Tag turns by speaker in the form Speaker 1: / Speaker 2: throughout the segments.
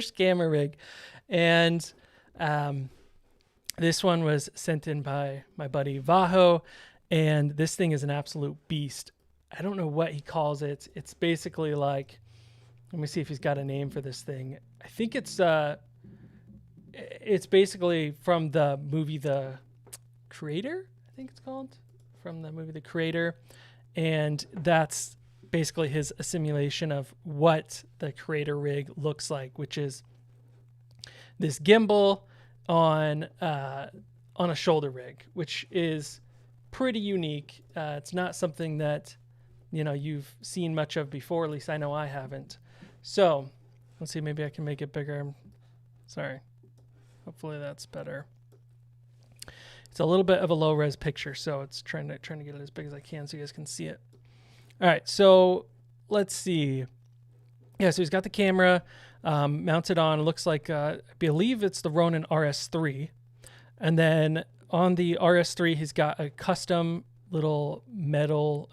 Speaker 1: camera rig. And this one was sent in by my buddy Vaho, and this thing is an absolute beast. I don't know what he calls it. It's basically like, let me see if he's got a name for this thing. I think it's basically from the movie The Creator, I think it's called, from the movie The Creator. And that's basically his simulation of what the Creator rig looks like, which is this gimbal on a shoulder rig, which is pretty unique. It's not something that, you know, you've seen much of before. At least I know I haven't. So let's see, maybe I can make it bigger. Sorry. Hopefully that's better. It's a little bit of a low res picture, so it's trying to get it as big as I can so you guys can see it. All right, so let's see. Yeah, so he's got the camera mounted on. It looks like, I believe it's the Ronin RS3. And then on the RS3, he's got a custom little metal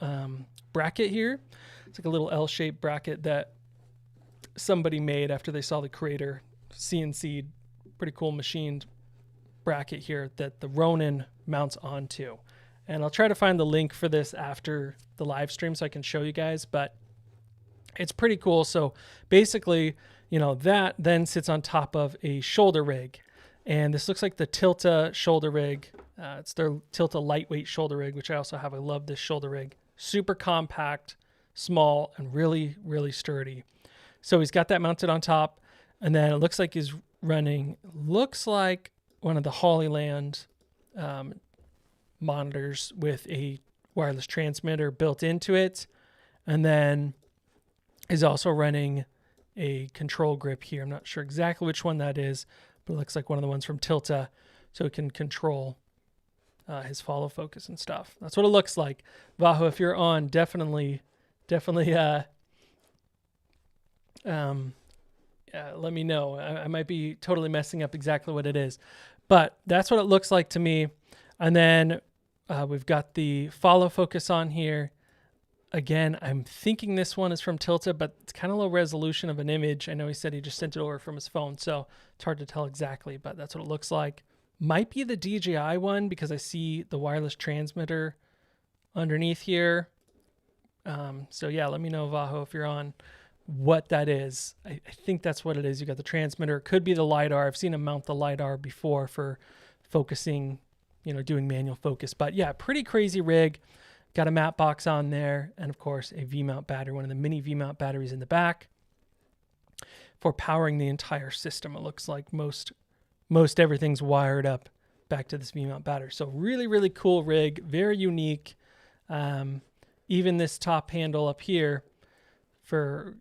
Speaker 1: bracket here. It's like a little L-shaped bracket that somebody made after they saw the Creator CNC'd, pretty cool machined bracket here that the Ronin mounts onto. And I'll try to find the link for this after the live stream so I can show you guys, but it's pretty cool. So basically, you know, that then sits on top of a shoulder rig. And this looks like the Tilta shoulder rig. It's their Tilta lightweight shoulder rig, which I also have. I love this shoulder rig. Super compact, small, and really, really sturdy. So he's got that mounted on top. And then it looks like he's running, looks like one of the Hollyland monitors with a wireless transmitter built into it. And then is also running a control grip here. I'm not sure exactly which one that is, but it looks like one of the ones from Tilta, so it can control his follow focus and stuff. That's what it looks like. Vaho, if you're on, definitely let me know. I might be totally messing up exactly what it is, but that's what it looks like to me. And then we've got the follow focus on here. Again, I'm thinking this one is from Tilta, but it's kind of low resolution of an image. I know he said he just sent it over from his phone, so it's hard to tell exactly, but that's what it looks like. Might be the DJI one because I see the wireless transmitter underneath here. So yeah, let me know, Vaho, if you're on, what that is. I think that's what it is. You got the transmitter. It could be the LiDAR. I've seen him mount the LiDAR before for focusing, you know, doing manual focus. But yeah, pretty crazy rig. Got a matte box on there, and of course a V-mount battery, one of the mini V-mount batteries in the back for powering the entire system. It looks like most everything's wired up back to this V-mount battery. So really, really cool rig, very unique. Even this top handle up here for,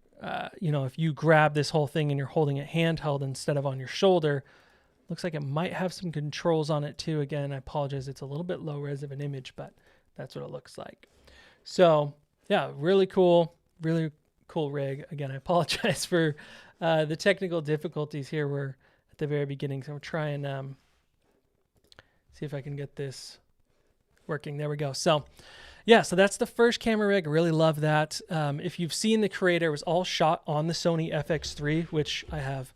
Speaker 1: you know, if you grab this whole thing and you're holding it handheld instead of on your shoulder, looks like it might have some controls on it too. Again, I apologize. It's a little bit low res of an image, but that's what it looks like. So yeah, really cool rig. Again, I apologize for the technical difficulties here. We're at the very beginning, so I'm trying see if I can get this working. There we go. So yeah, so that's the first camera rig. I really love that. If you've seen the Creator, it was all shot on the Sony FX3, which I have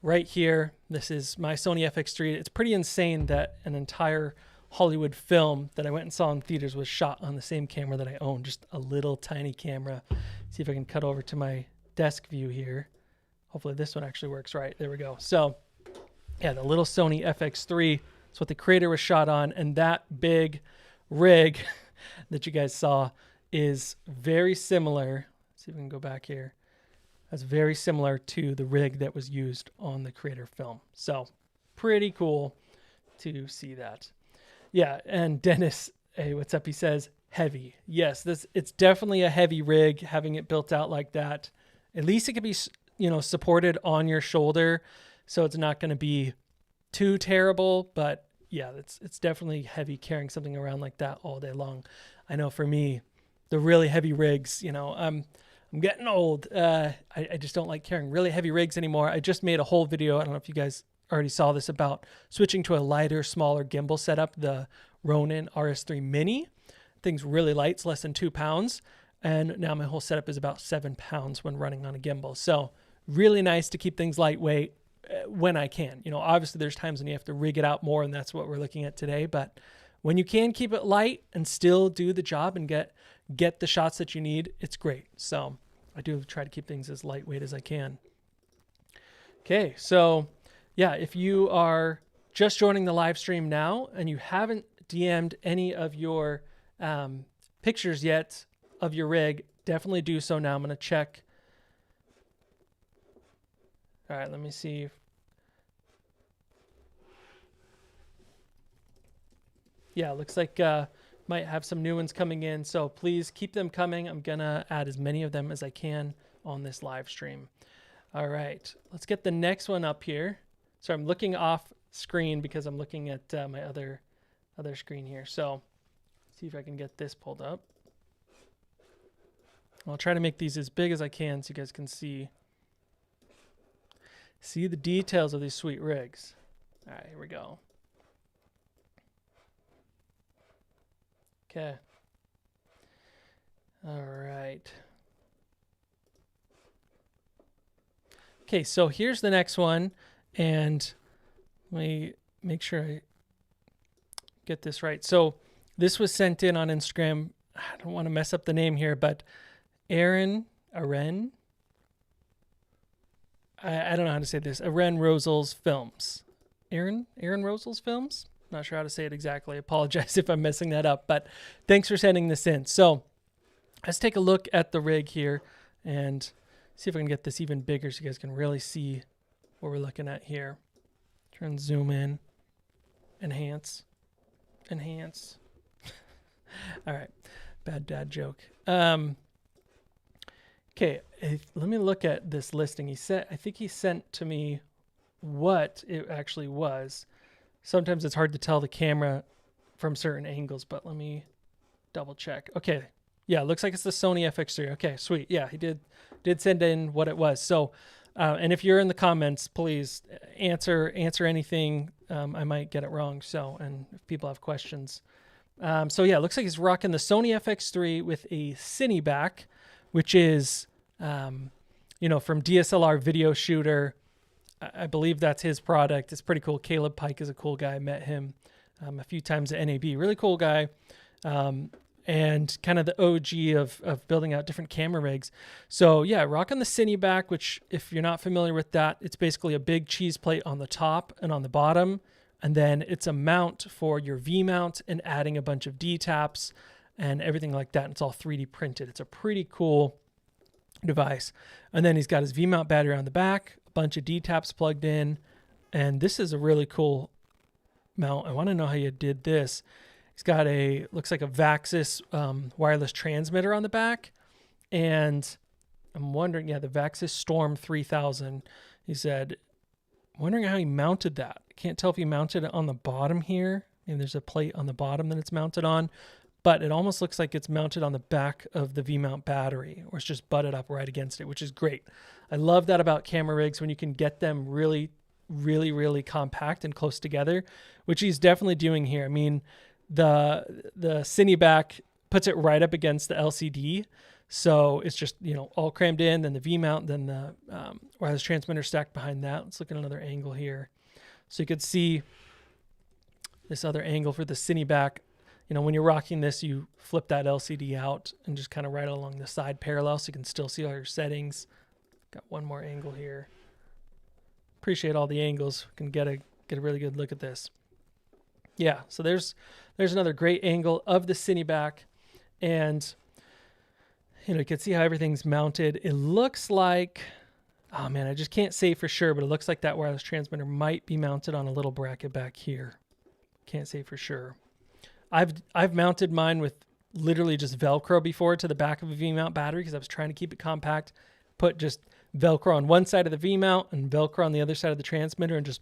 Speaker 1: right here. This is my Sony FX3. It's pretty insane that an entire Hollywood film that I went and saw in theaters was shot on the same camera that I own, just a little tiny camera. See if I can cut over to my desk view here. Hopefully this one actually works right. There we go. So yeah, the little Sony FX3 is what the Creator was shot on, and that big rig that you guys saw is very similar. Let's see if we can go back here. That's very similar to the rig that was used on the Creator film. So pretty cool to see that. Yeah, and Dennis, hey, what's up? He says, heavy. Yes, it's definitely a heavy rig, having it built out like that. At least it could be, you know, supported on your shoulder, so it's not going to be too terrible. But yeah, it's definitely heavy carrying something around like that all day long. I know for me, the really heavy rigs, you know, I'm getting old. I just don't like carrying really heavy rigs anymore. I just made a whole video. I don't know if you guys already saw this, about switching to a lighter, smaller gimbal setup, the Ronin RS3 Mini. Thing's really light, it's less than 2 pounds. And now my whole setup is about 7 pounds when running on a gimbal. So really nice to keep things lightweight when I can. You know, obviously there's times when you have to rig it out more, and that's what we're looking at today. But when you can keep it light and still do the job and get the shots that you need, it's great. So I do try to keep things as lightweight as I can. Okay, so yeah, if you are just joining the live stream now and you haven't DM'd any of your pictures yet of your rig, definitely do so now. I'm going to check. All right, let me see. Yeah, looks like might have some new ones coming in, so please keep them coming. I'm going to add as many of them as I can on this live stream. All right, let's get the next one up here. So I'm looking off screen because I'm looking at my other screen here. So see if I can get this pulled up. I'll try to make these as big as I can so you guys can see the details of these sweet rigs. All right, here we go. Okay. All right. Okay, so here's the next one, and let me make sure I get this right. So this was sent in on Instagram. I don't want to mess up the name here, but Aren, I don't know how to say this. Aren Rosel's Films. Aren Rosel's Films? Not sure how to say it exactly. I apologize if I'm messing that up, but thanks for sending this in. So let's take a look at the rig here and see if I can get this even bigger so you guys can really see what we're looking at here. Try and zoom in. Enhance. All right. Bad dad joke. Okay, let me look at this listing. I think he sent to me what it actually was. Sometimes it's hard to tell the camera from certain angles, but let me double check. Okay. Yeah, it looks like it's the Sony FX3. Okay, sweet. Yeah, he did send in what it was. So, and if you're in the comments, please answer anything. I might get it wrong. So, and if people have questions. So yeah, it looks like he's rocking the Sony FX3 with a cine back, which is, from DSLR video shooter. I believe that's his product. It's pretty cool. Caleb Pike is a cool guy. I met him a few times at NAB. Really cool guy. And kind of the OG of building out different camera rigs. So yeah, rocking the cine back, which if you're not familiar with that, it's basically a big cheese plate on the top and on the bottom. And then it's a mount for your V mount and adding a bunch of D taps and everything like that. And it's all 3D printed. It's a pretty cool device. And then he's got his V mount battery on the back, a bunch of D taps plugged in. And this is a really cool mount. I want to know how you did this. He's got looks like a Vaxis wireless transmitter on the back. And I'm wondering, the Vaxis Storm 3000. He said, wondering how he mounted that. I can't tell if he mounted it on the bottom here. Maybe there's a plate on the bottom that it's mounted on, but it almost looks like it's mounted on the back of the V-mount battery, or it's just butted up right against it, which is great. I love that about camera rigs when you can get them really, really, really compact and close together, which he's definitely doing here. I mean, the cine back puts it right up against the LCD. So it's just, all crammed in, then the V-mount, then the wireless transmitter stacked behind that. Let's look at another angle here. So you could see this other angle for the cine back. When you're rocking this, you flip that LCD out and just kind of right along the side parallel so you can still see all your settings. Got one more angle here. Appreciate all the angles. We can get a really good look at this. Yeah, so there's another great angle of the cine back. And you can see how everything's mounted. It looks like, oh man, I just can't say for sure, but it looks like that wireless transmitter might be mounted on a little bracket back here. Can't say for sure. I've mounted mine with literally just Velcro before to the back of a V-mount battery because I was trying to keep it compact. Put just Velcro on one side of the V-mount and Velcro on the other side of the transmitter and just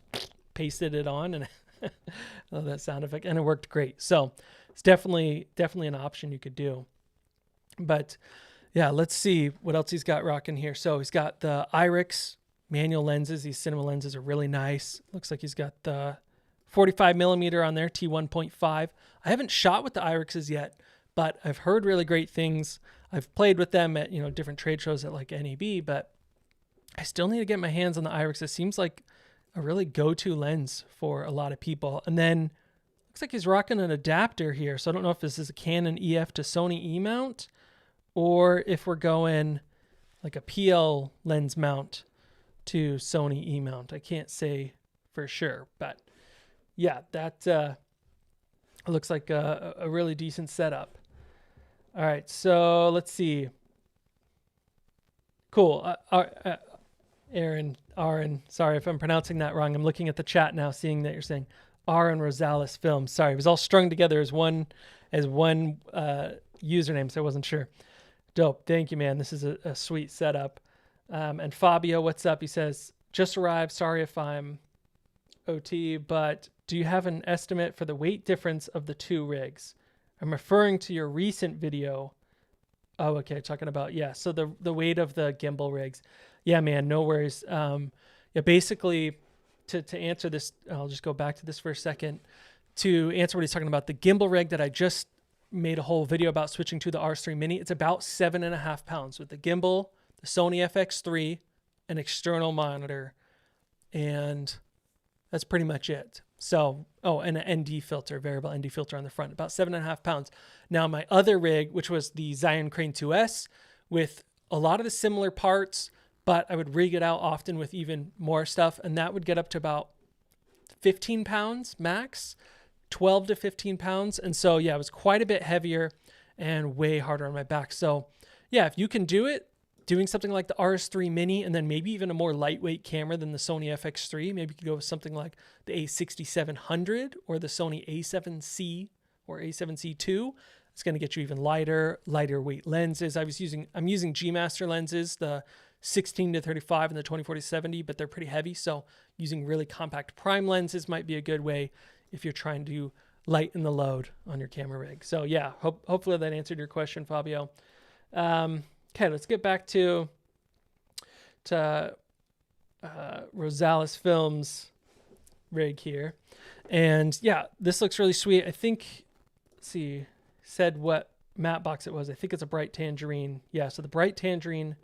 Speaker 1: pasted it on, and I love that sound effect, and it worked great. So it's definitely an option you could do. But yeah, let's see what else he's got rocking here. So he's got the IRIX manual lenses. These cinema lenses are really nice. Looks like he's got the 45 millimeter on there, T1.5. I haven't shot with the IRIXs yet, but I've heard really great things. I've played with them at, different trade shows at like NAB, but I still need to get my hands on the IRIX. It seems like a really go-to lens for a lot of people. And then looks like he's rocking an adapter here. So I don't know if this is a Canon EF to Sony E mount, or if we're going like a PL lens mount to Sony E mount. I can't say for sure, but yeah, that looks like a really decent setup. All right, so let's see. Cool. Aaron, sorry if I'm pronouncing that wrong. I'm looking at the chat now, seeing that you're saying Aaron Rosales Films. Sorry, it was all strung together as one username, so I wasn't sure. Dope. Thank you, man. This is a sweet setup. And Fabio, what's up? He says, just arrived. Sorry if I'm OT, but do you have an estimate for the weight difference of the two rigs? I'm referring to your recent video. Oh, okay. Talking about, yeah. So the weight of the gimbal rigs. Yeah, man, no worries. Yeah, basically to answer this, I'll just go back to this for a second to answer what he's talking about. The gimbal rig that I just made a whole video about switching to the RS3 Mini, it's about 7.5 pounds with the gimbal, the Sony FX3, an external monitor, and that's pretty much it. So, oh, and an ND filter, variable ND filter on the front, about 7.5 pounds. Now, my other rig, which was the Zion Crane 2S, with a lot of the similar parts, but I would rig it out often with even more stuff, and that would get up to about 15 pounds max, 12 to 15 pounds. And so, yeah, it was quite a bit heavier and way harder on my back. So, yeah, if you can do it, doing something like the RS3 Mini and then maybe even a more lightweight camera than the Sony FX3, maybe you could go with something like the A6700 or the Sony A7C or A7C2. It's going to get you even lighter weight lenses. I'm using G Master lenses, the 16 to 35 and the 24 to 70, but they're pretty heavy. So using really compact prime lenses might be a good way if you're trying to lighten the load on your camera rig. So yeah, hopefully that answered your question, Fabio. Okay, let's get back to Rosales Films rig here. And yeah, this looks really sweet. I think, let's see, said what matte box it was. I think it's a Bright Tangerine. Yeah, so the Bright Tangerine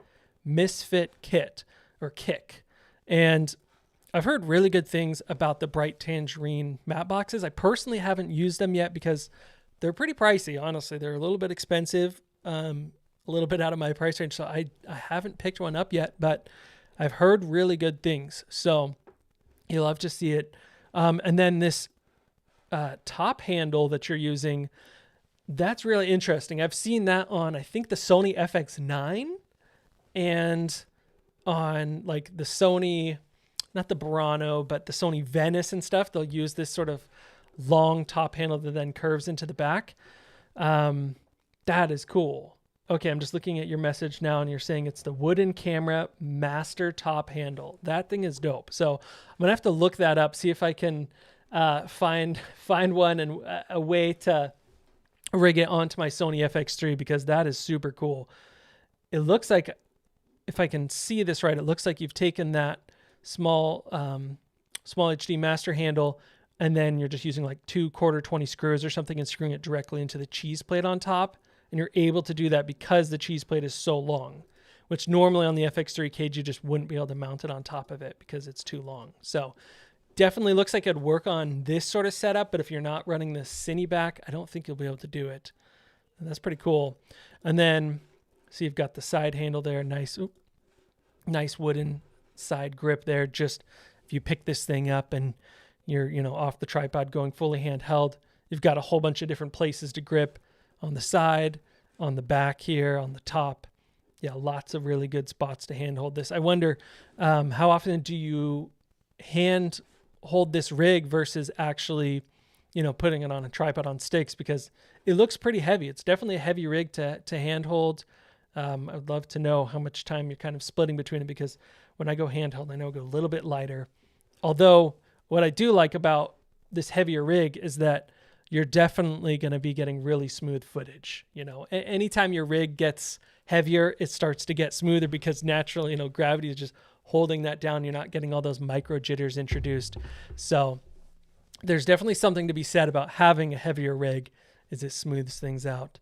Speaker 1: Misfit kit or kick. And I've heard really good things about the Bright Tangerine matte boxes. I personally haven't used them yet because they're pretty pricey, honestly. They're a little bit expensive. A little bit out of my price range. So I haven't picked one up yet, but I've heard really good things. So you'll have to see it. And then this top handle that you're using, that's really interesting. I've seen that on, I think, the Sony FX9 and on like the Sony, not the Burano, but the Sony Venice and stuff. They'll use this sort of long top handle that then curves into the back. That is cool. Okay, I'm just looking at your message now, and you're saying it's the Wooden Camera Master Top Handle. That thing is dope. So I'm gonna have to look that up, see if I can find one and a way to rig it onto my Sony FX3 because that is super cool. It looks like, if I can see this right, it looks like you've taken that small HD master handle, and then you're just using like 2 1/4-20 screws or something and screwing it directly into the cheese plate on top. And you're able to do that because the cheese plate is so long, which normally on the FX3 cage, you just wouldn't be able to mount it on top of it because it's too long. So definitely looks like it'd work on this sort of setup, but if you're not running the Cine back, I don't think you'll be able to do it. And that's pretty cool. And then, so you've got the side handle there. Nice wooden side grip there. Just if you pick this thing up and you're, off the tripod going fully handheld, you've got a whole bunch of different places to grip. On the side, on the back here, on the top. Yeah, lots of really good spots to hand hold this. I wonder, how often do you hand hold this rig versus actually, putting it on a tripod on sticks? Because it looks pretty heavy. It's definitely a heavy rig to hand hold. I would love to know how much time you're kind of splitting between it, because when I go handheld, I know I go a little bit lighter. Although what I do like about this heavier rig is that you're definitely going to be getting really smooth footage. Anytime your rig gets heavier, it starts to get smoother because naturally, gravity is just holding that down. You're not getting all those micro jitters introduced. So there's definitely something to be said about having a heavier rig, is it smooths things out.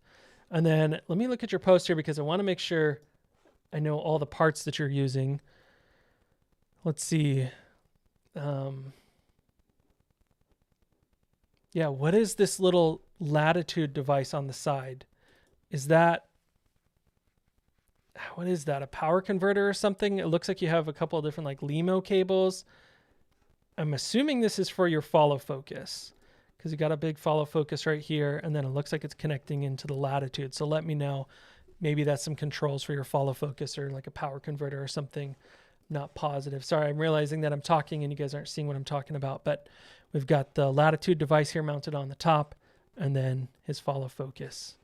Speaker 1: And then let me look at your post here because I want to make sure I know all the parts that you're using. let's see. Yeah, what is this little latitude device on the side? Is that, what is that? A power converter or something? It looks like you have a couple of different like LEMO cables. I'm assuming this is for your follow focus because you got a big follow focus right here. And then it looks like it's connecting into the latitude. So let me know. Maybe that's some controls for your follow focus or like a power converter or something. Not positive. Sorry, I'm realizing that I'm talking and you guys aren't seeing what I'm talking about. But we've got the latitude device here mounted on the top and then his follow focus.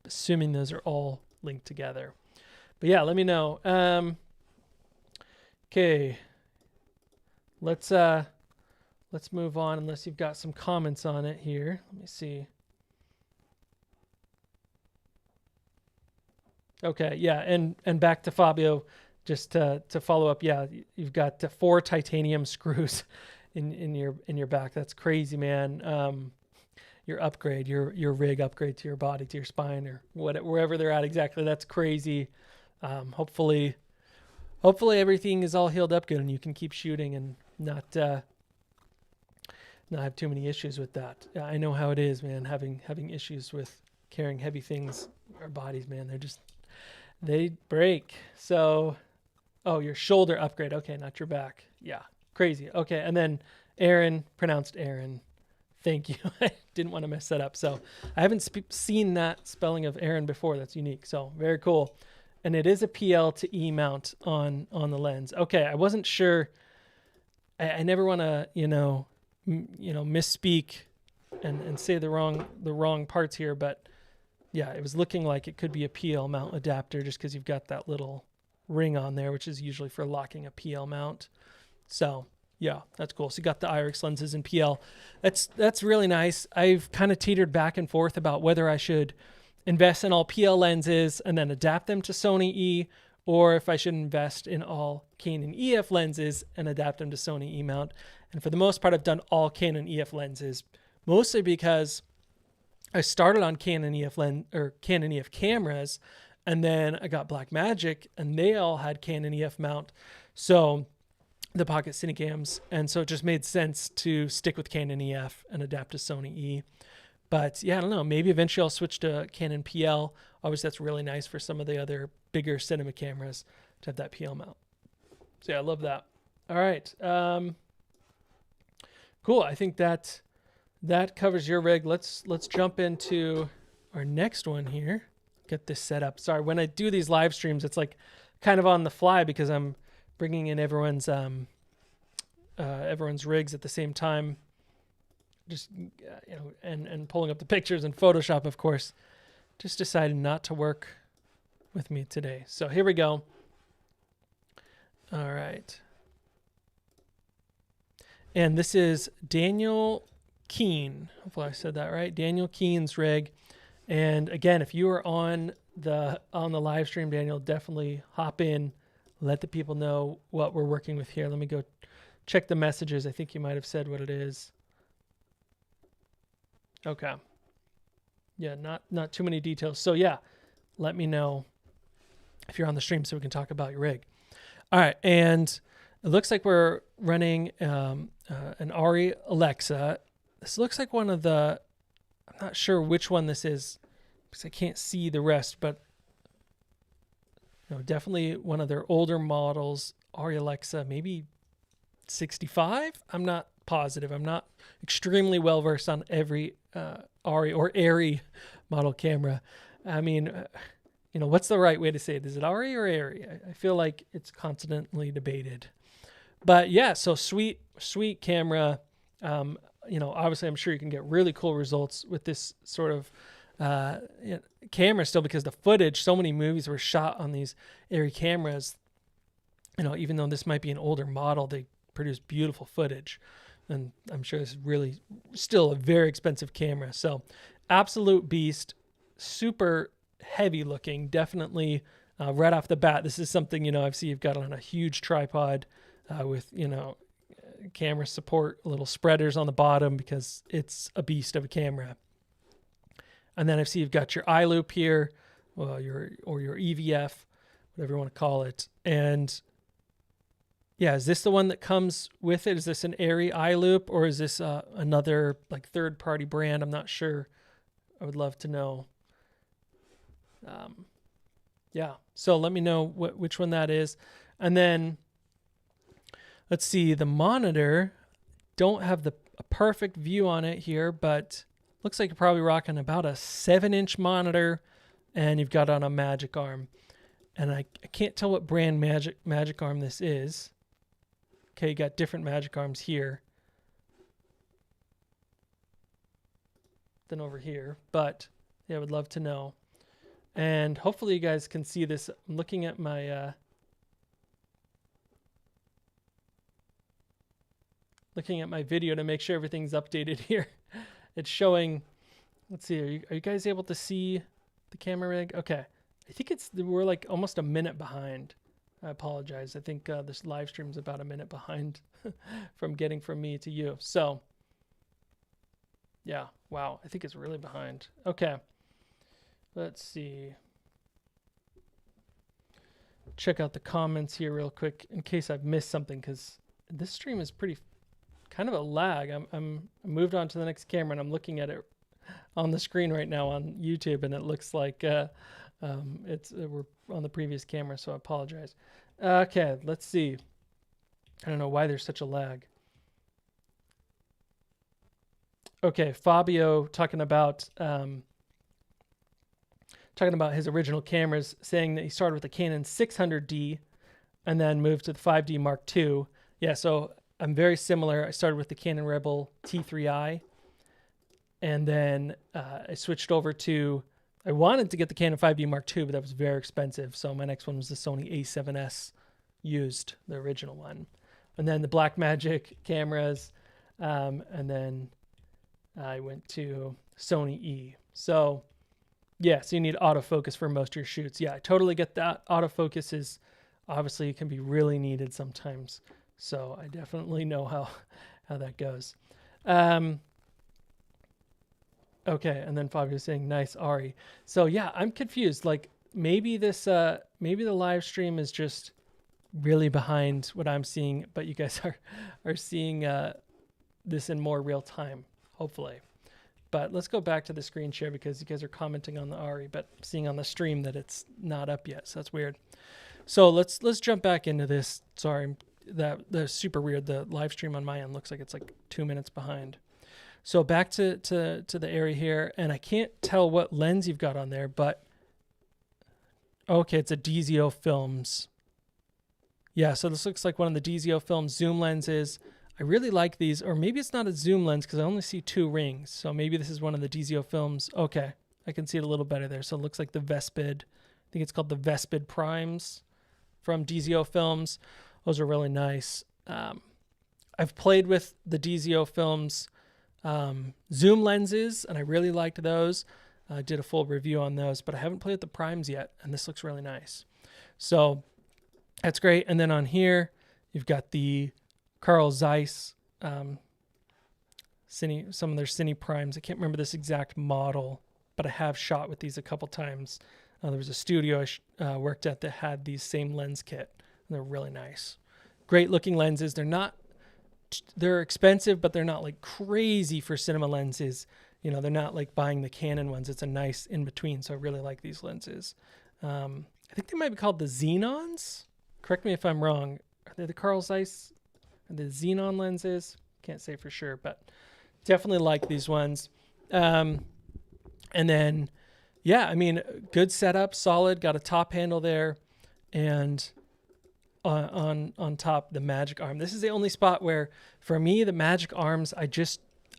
Speaker 1: Assuming those are all linked together. But yeah, let me know. Okay. Let's move on unless you've got some comments on it here. Let me see. Okay, yeah, and back to Fabio, just to follow up. Yeah, you've got 4 titanium screws in your back. That's crazy, man. Your upgrade, your rig upgrade to your body, to your spine, or wherever they're at exactly. That's crazy. Hopefully everything is all healed up good and you can keep shooting and not have too many issues with that. I know how it is, man. Having issues with carrying heavy things, our bodies, man. They break. So, oh, your shoulder upgrade. Okay, not your back. Yeah, crazy. Okay, and then Aaron, pronounced Aaron. Thank you. I didn't want to mess that up. So I haven't seen that spelling of Aaron before. That's unique. So very cool. And it is a PL to E mount on the lens. Okay, I wasn't sure. I never want to, misspeak and say the wrong parts here, but yeah, it was looking like it could be a PL mount adapter just because you've got that little ring on there, which is usually for locking a PL mount. So yeah, that's cool. So you got the IRIX lenses in PL. That's really nice. I've kind of teetered back and forth about whether I should invest in all PL lenses and then adapt them to Sony E, or if I should invest in all Canon EF lenses and adapt them to Sony E mount. And for the most part, I've done all Canon EF lenses, mostly because I started on Canon EF cameras, and then I got Blackmagic, and they all had Canon EF mount. So the Pocket Cinecams, and so it just made sense to stick with Canon EF and adapt to Sony E. But yeah, I don't know. Maybe eventually I'll switch to Canon PL. Obviously, that's really nice for some of the other bigger cinema cameras to have that PL mount. So yeah, I love that. All right. Cool. I think that covers your rig. Let's jump into our next one here. Get this set up. Sorry, when I do these live streams, it's like kind of on the fly because I'm bringing in everyone's rigs at the same time. Just and pulling up the pictures and Photoshop, of course. Just decided not to work with me today. So here we go. All right. And this is Daniel Keene. Hopefully I said that right. Daniel Keene's rig. And again, if you are on the live stream, Daniel, definitely hop in, let the people know what we're working with here. Let me go check the messages. I think you might have said what it is. Okay. Yeah, not too many details. So yeah, let me know if you're on the stream so we can talk about your rig. All right, and it looks like we're running an Arri Alexa. This looks like one of the, I'm not sure which one this is because I can't see the rest, but definitely one of their older models, Arri Alexa, maybe 65. I'm not positive. I'm not extremely well versed on every Arri or Arri model camera. I mean, what's the right way to say it? Is it Arri or Arri? I feel like it's constantly debated. But yeah, so sweet camera. Obviously I'm sure you can get really cool results with this sort of camera still because the footage, so many movies were shot on these Arri cameras. Even though this might be an older model, they produce beautiful footage. And I'm sure this is really still a very expensive camera. So absolute beast, super heavy looking, definitely right off the bat. This is something, I've seen you've got on a huge tripod with, camera support, little spreaders on the bottom because it's a beast of a camera. And then I see you've got your eye loop here, your EVF, whatever you want to call it. And Yeah, is this the one that comes with it? Is this an Arri eye loop, or is this another like third-party brand? I'm not sure. I would love to know. Yeah, so let me know which one that is. And then let's see, the monitor, don't have a perfect view on it here, but looks like you're probably rocking about a 7-inch monitor, and you've got on a Magic Arm. And I can't tell what brand Magic Arm this is. Okay, you got different Magic Arms here than over here, but yeah, I would love to know. And hopefully you guys can see this. I'm looking at my video to make sure everything's updated here. It's showing, let's see, are you guys able to see the camera rig? Okay. I think we're like almost a minute behind. I apologize. I think this live stream is about a minute behind from getting from me to you. So, yeah, wow. I think it's really behind. Okay. Let's see. Check out the comments here real quick in case I've missed something, because this stream is pretty kind of a lag. I moved on to the next camera, and I'm looking at it on the screen right now on YouTube, and it looks like we're on the previous camera, so I apologize. Okay, let's see. I don't know why there's such a lag. Okay, Fabio talking about his original cameras, saying that he started with the Canon 600D and then moved to the 5D Mark II. Yeah, so I'm very similar. I started with the Canon Rebel T3i, and then I switched over to, I wanted to get the Canon 5D Mark II, but that was very expensive. So my next one was the Sony A7S used, the original one. And then the Blackmagic cameras, and then I went to Sony E. So yeah, so you need autofocus for most of your shoots. Yeah, I totally get that. Autofocus is obviously can be really needed sometimes. So I definitely know how that goes. Okay, and then Fabio's saying, nice, Ari. So yeah, I'm confused. Like maybe maybe the live stream is just really behind what I'm seeing, but you guys are seeing this in more real time, hopefully. But let's go back to the screen share because you guys are commenting on the Ari, but seeing on the stream that it's not up yet, so that's weird. So let's jump back into this. Sorry, that's super weird. The live stream on my end looks like it's like 2 minutes behind. So back to the area here, and I can't tell what lens you've got on there, but okay, it's a DZO Films. Yeah, so this looks like one of the DZO Films zoom lenses. I really like these, or maybe it's not a zoom lens because I only see 2 rings. So maybe this is one of the DZO Films. Okay, I can see it a little better there. So it looks like the Vespid. I think it's called the Vespid Primes from DZO Films. Those are really nice. I've played with the DZO Films zoom lenses, and I really liked those. I did a full review on those, but I haven't played with the primes yet, and this looks really nice. So that's great. And then on here, you've got the Carl Zeiss some of their Cine primes. I can't remember this exact model, but I have shot with these a couple times. There was a studio I worked at that had these same lens kit, and they're really nice. Great looking lenses. They're expensive, but they're not like crazy for cinema lenses. You know, they're not like buying the Canon ones. It's a nice in between. So I really like these lenses. I think they might be called the Xenons. Correct me if I'm wrong. Are they the Carl Zeiss? Are they the Xenon lenses? Can't say for sure, but definitely like these ones. And then, yeah, I mean, good setup, solid. Got a top handle there, and on top the Magic Arm. This is the only spot where, for me, the Magic Arms, I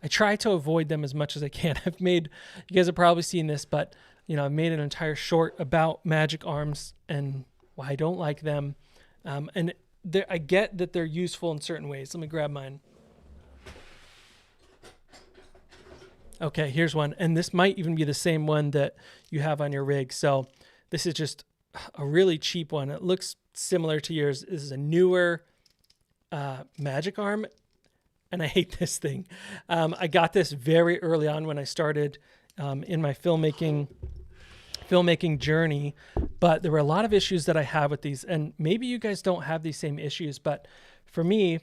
Speaker 1: try to avoid them as much as I can. You guys have probably seen this, but you know, I've made an entire short about Magic Arms and why I don't like them. And I get that they're useful in certain ways. Let me grab mine. Okay, here's one. And this might even be the same one that you have on your rig. So this is just a really cheap one. It looks similar to yours. This is a newer Magic Arm, and I hate this thing. I got this very early on when I started in my filmmaking journey, but there were a lot of issues that I have with these, and maybe you guys don't have these same issues, but for me,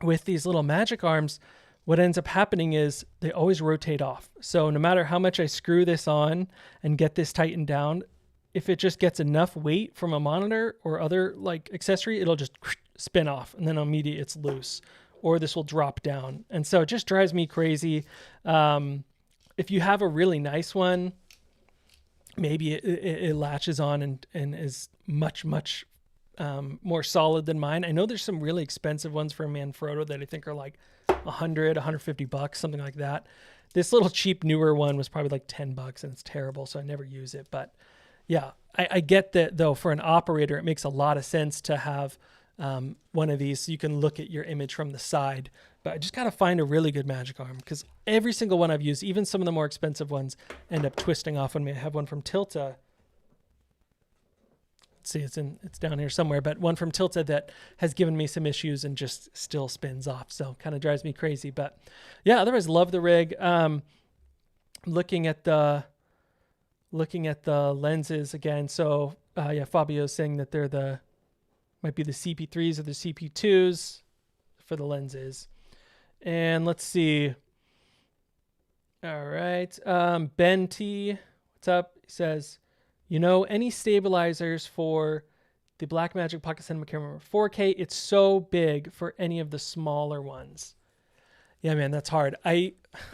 Speaker 1: with these little magic arms, what ends up happening is they always rotate off. So no matter how much I screw this on and get this tightened down, if it just gets enough weight from a monitor or other like accessory, it'll just spin off and then immediately it's loose, or this will drop down. And so it just drives me crazy. If you have a really nice one, maybe it latches on and is much more solid than mine. I know there's some really expensive ones for Manfrotto that I think are like $150, something like that. This little cheap newer one was probably like $10 and it's terrible, so I never use it. But yeah, I get that though. For an operator, it makes a lot of sense to have one of these so you can look at your image from the side. But I just got to find a really good magic arm, because every single one I've used, even some of the more expensive ones, end up twisting off on me. I have one from Tilta. Let's see, it's down here somewhere, but one from Tilta that has given me some issues and just still spins off. So kind of drives me crazy. But yeah, otherwise love the rig. Looking at the lenses again. So yeah, Fabio's saying that they're might be the CP3s or the CP2s for the lenses. And let's see. All right. Ben T, what's up? He says, any stabilizers for the Blackmagic Pocket Cinema camera 4K? It's so big for any of the smaller ones. Yeah, man, that's hard.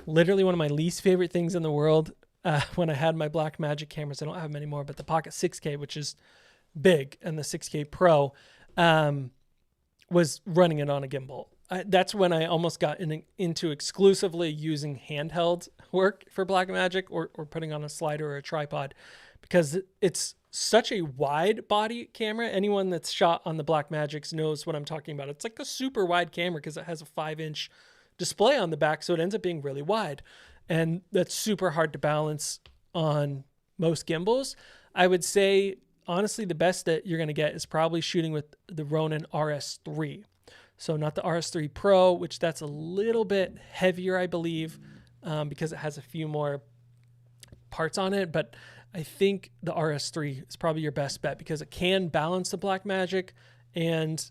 Speaker 1: Literally one of my least favorite things in the world when I had my Blackmagic cameras, I don't have them anymore, but the Pocket 6K, which is big, and the 6K Pro, was running it on a gimbal. That's when I almost got into exclusively using handheld work for Blackmagic, or putting on a slider or a tripod, because it's such a wide body camera. Anyone that's shot on the Blackmagics knows what I'm talking about. It's like a super wide camera because it has a 5-inch display on the back, so it ends up being really wide. And that's super hard to balance on most gimbals. I would say, honestly, the best that you're going to get is probably shooting with the Ronin RS3. So not the RS3 Pro, which that's a little bit heavier, I believe, because it has a few more parts on it. But I think the RS3 is probably your best bet, because it can balance the Blackmagic, and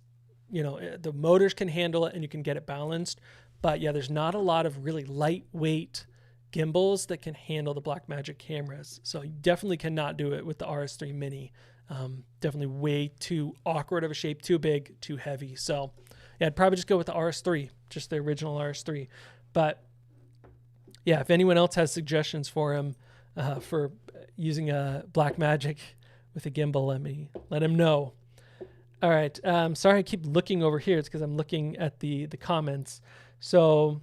Speaker 1: the motors can handle it and you can get it balanced. But yeah, there's not a lot of really lightweight gimbals that can handle the Blackmagic cameras. So you definitely cannot do it with the RS3 Mini. Definitely way too awkward of a shape, too big, too heavy. So yeah, I'd probably just go with the RS3, just the original RS3. But yeah, if anyone else has suggestions for him for using a Blackmagic with a gimbal, let him know. All right. Sorry, I keep looking over here. It's because I'm looking at the comments. So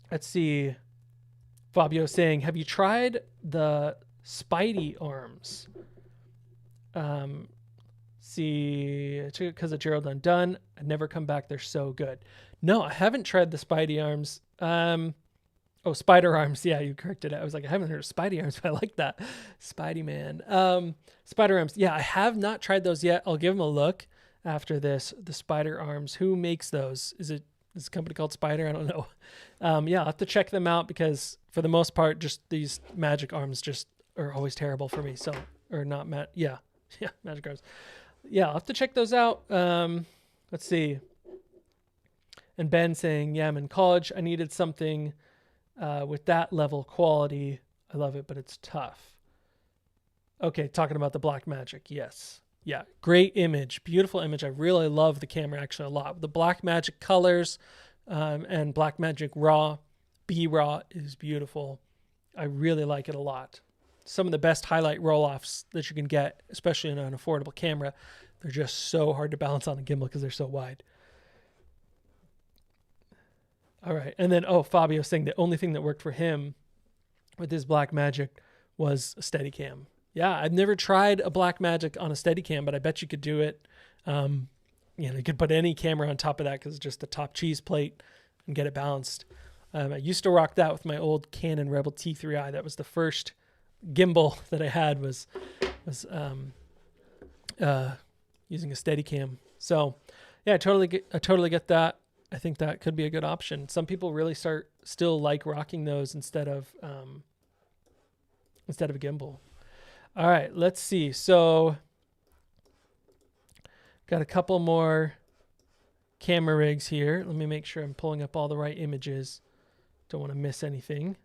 Speaker 1: let's see. Fabio saying, have you tried the Spidey arms? See, because of Gerald Undone, I never come back. They're so good. No, I haven't tried the Spidey arms. Oh, spider arms. Yeah, you corrected it. I was like, I haven't heard of Spidey arms, but I like that. Spidey man. Spider arms. Yeah, I have not tried those yet. I'll give them a look after this. The spider arms. Who makes those? Is it this company called Spider? I don't know. Yeah, I'll have to check them out, because for the most part, just these magic arms just are always terrible for me. So, or not yeah, magic arms. Yeah, I'll have to check those out. Let's see. And Ben saying, yeah, I'm in college. I needed something with that level quality. I love it, but it's tough. Okay, talking about the Blackmagic. Yes. Yeah, great image. Beautiful image. I really love the camera actually a lot. The Blackmagic colors and Blackmagic RAW, B-RAW is beautiful. I really like it a lot. Some of the best highlight roll-offs that you can get, especially in an affordable camera. They're just so hard to balance on a gimbal because they're so wide. All right. And then, Fabio saying the only thing that worked for him with his Blackmagic was a Steadicam. Yeah, I've never tried a Blackmagic on a Steadicam, but I bet you could do it. You could put any camera on top of that because it's just a top cheese plate and get it balanced. I used to rock that with my old Canon Rebel T3i. That was the first gimbal that I had was using a Steadicam. So yeah, I totally get that. I think that could be a good option. Some people really still like rocking those instead of a gimbal. All right, let's see. So Got a couple more camera rigs here. Let me make sure I'm pulling up all the right images. Don't want to miss anything.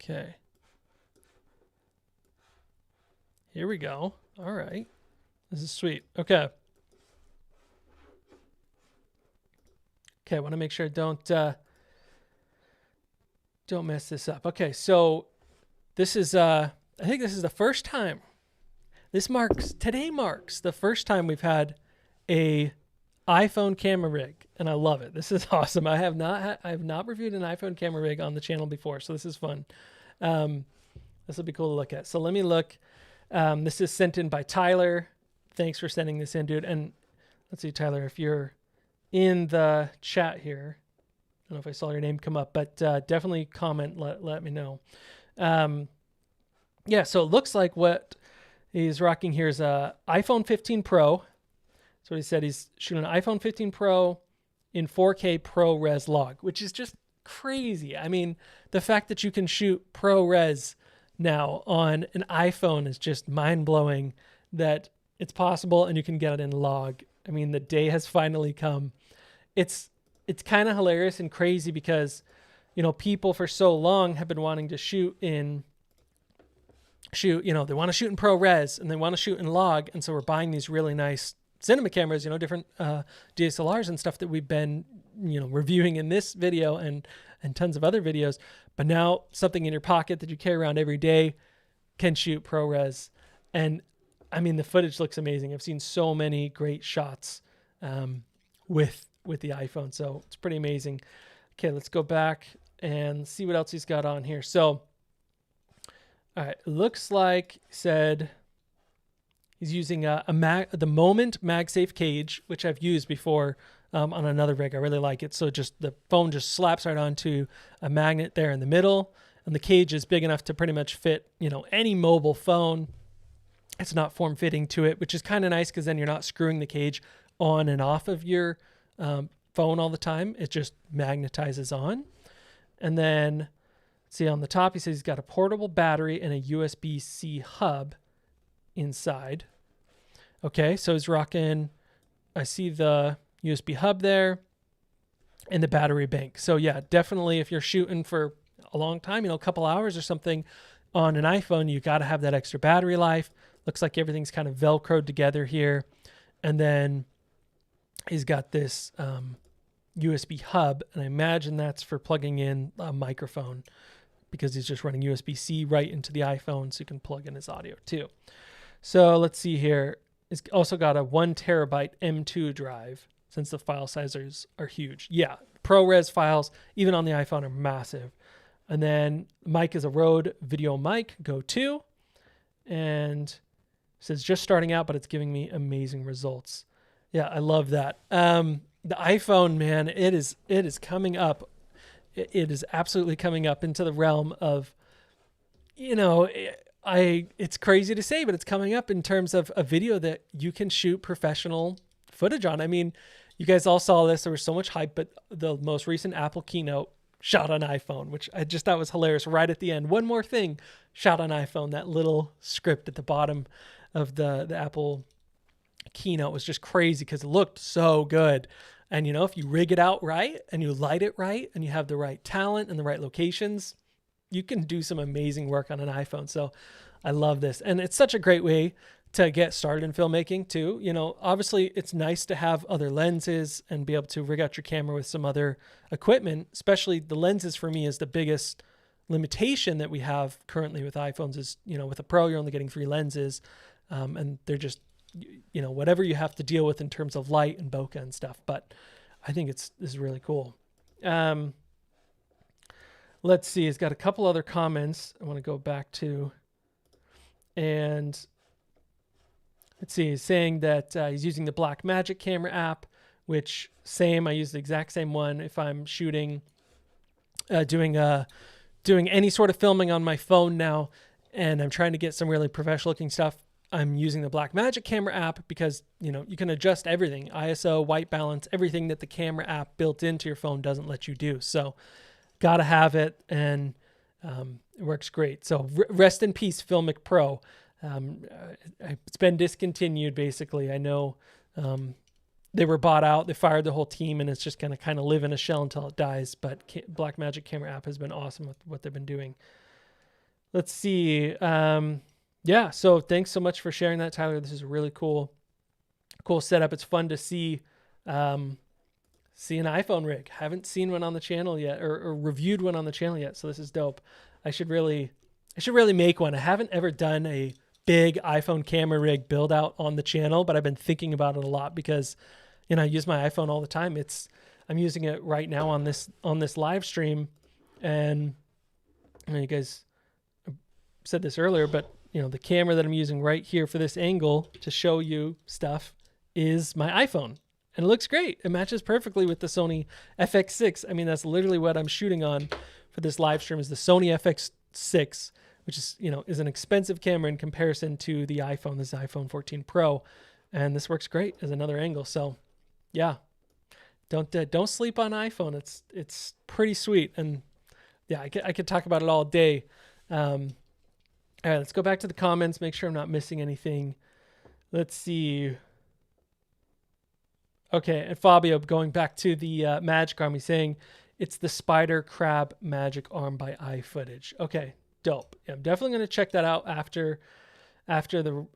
Speaker 1: Okay. Here we go. All right. This is sweet. Okay. Okay, I want to make sure I don't mess this up. Okay, so this is I think this is the first time. Today marks the first time we've had a iPhone camera rig, and I love it. This is awesome. I have not reviewed an iPhone camera rig on the channel before, so this is fun. This will be cool to look at. So let me look. This is sent in by Tyler. Thanks for sending this in, dude. And let's see, Tyler, if you're in the chat here, I don't know if I saw your name come up, but definitely comment. Let me know. Yeah, so it looks like what he's rocking here is a iPhone 15 Pro. So he said he's shooting an iPhone 15 Pro in 4K ProRes log, which is just crazy. I mean, the fact that you can shoot ProRes now on an iPhone is just mind-blowing that it's possible and you can get it in log. I mean, the day has finally come. It's kind of hilarious and crazy because, you know, people for so long have been wanting to they want to shoot in ProRes and they want to shoot in log. And so we're buying these really nice cinema cameras, different DSLRs and stuff that we've been, reviewing in this video and tons of other videos. But now something in your pocket that you carry around every day can shoot ProRes. And I mean, the footage looks amazing. I've seen so many great shots with the iPhone. So it's pretty amazing. Okay, let's go back and see what else he's got on here. So, all right, looks like said he's using the Moment MagSafe cage, which I've used before on another rig. I really like it. So just the phone just slaps right onto a magnet there in the middle, and the cage is big enough to pretty much fit, any mobile phone. It's not form-fitting to it, which is kind of nice because then you're not screwing the cage on and off of your phone all the time. It just magnetizes on. And then, see on the top, he says he's got a portable battery and a USB-C hub inside. Okay, so he's rocking, I see the USB hub there and the battery bank. So yeah, definitely if you're shooting for a long time, a couple hours or something on an iPhone, you got to have that extra battery life. Looks like everything's kind of Velcroed together here. And then he's got this USB hub, and I imagine that's for plugging in a microphone because he's just running USB-C right into the iPhone, so you can plug in his audio too. So let's see here. It's also got a 1 terabyte M2 drive since the file sizes are huge. Yeah, ProRes files, even on the iPhone, are massive. And then mic is a Rode Video Mic Go 2, and it says just starting out, but it's giving me amazing results. Yeah, I love that. The iPhone, man, it is coming up. It is absolutely coming up into the realm of, it's crazy to say, but it's coming up in terms of a video that you can shoot professional footage on. I mean, you guys all saw this. There was so much hype, but the most recent Apple keynote shot on iPhone, which I just thought was hilarious. Right at the end, one more thing, shot on iPhone. That little script at the bottom of the Apple keynote was just crazy because it looked so good. And if you rig it out right and you light it right and you have the right talent and the right locations, you can do some amazing work on an iPhone. So I love this. And it's such a great way to get started in filmmaking too. Obviously it's nice to have other lenses and be able to rig out your camera with some other equipment, especially the lenses for me is the biggest limitation that we have currently with iPhones is, with a Pro, you're only getting 3 lenses and they're just, whatever you have to deal with in terms of light and bokeh and stuff. But I think this is really cool. Let's see. He's got a couple other comments I want to go back to. And let's see. He's saying that he's using the Blackmagic camera app, which I use the exact same one if I'm shooting, doing any sort of filming on my phone now, and I'm trying to get some really professional looking stuff. I'm using the Blackmagic camera app because, you can adjust everything, ISO, white balance, everything that the camera app built into your phone doesn't let you do. So got to have it, and it works great. So rest in peace, Filmic Pro. It's been discontinued, basically. I know they were bought out. They fired the whole team, and it's just going to kind of live in a shell until it dies. But Blackmagic Camera app has been awesome with what they've been doing. Let's see. Yeah, so thanks so much for sharing that, Tyler. This is a really cool setup. It's fun to see see an iPhone rig. Haven't seen one on the channel yet, or reviewed one on the channel yet. So this is dope. I should really make one. I haven't ever done a big iPhone camera rig build out on the channel, but I've been thinking about it a lot because, I use my iPhone all the time. I'm using it right now on this live stream, and you guys said this earlier, but the camera that I'm using right here for this angle to show you stuff is my iPhone. And it looks great. It matches perfectly with the Sony FX6. I mean, that's literally what I'm shooting on for this live stream, is the Sony FX6, which is, is an expensive camera in comparison to the iPhone. This is iPhone 14 Pro, and this works great as another angle. So yeah, don't sleep on iPhone. It's pretty sweet. And yeah, I could talk about it all day. All right, let's go back to the comments, make sure I'm not missing anything. Let's see. Okay, and Fabio, going back to the magic arm, he's saying it's the Spider Crab Magic Arm by iFootage. Okay, dope. Yeah, I'm definitely going to check that out after the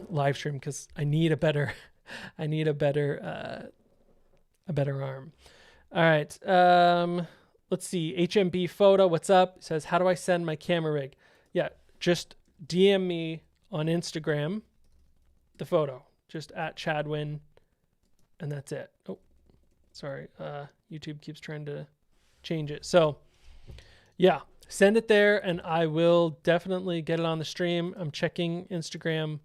Speaker 1: live stream, because I need a better arm. All right, let's see. HMB Photo, what's up? It says, how do I send my camera rig? Yeah, just DM me on Instagram the photo, just at Chadwin. And that's it. Oh, sorry. YouTube keeps trying to change it. So yeah, send it there and I will definitely get it on the stream. I'm checking Instagram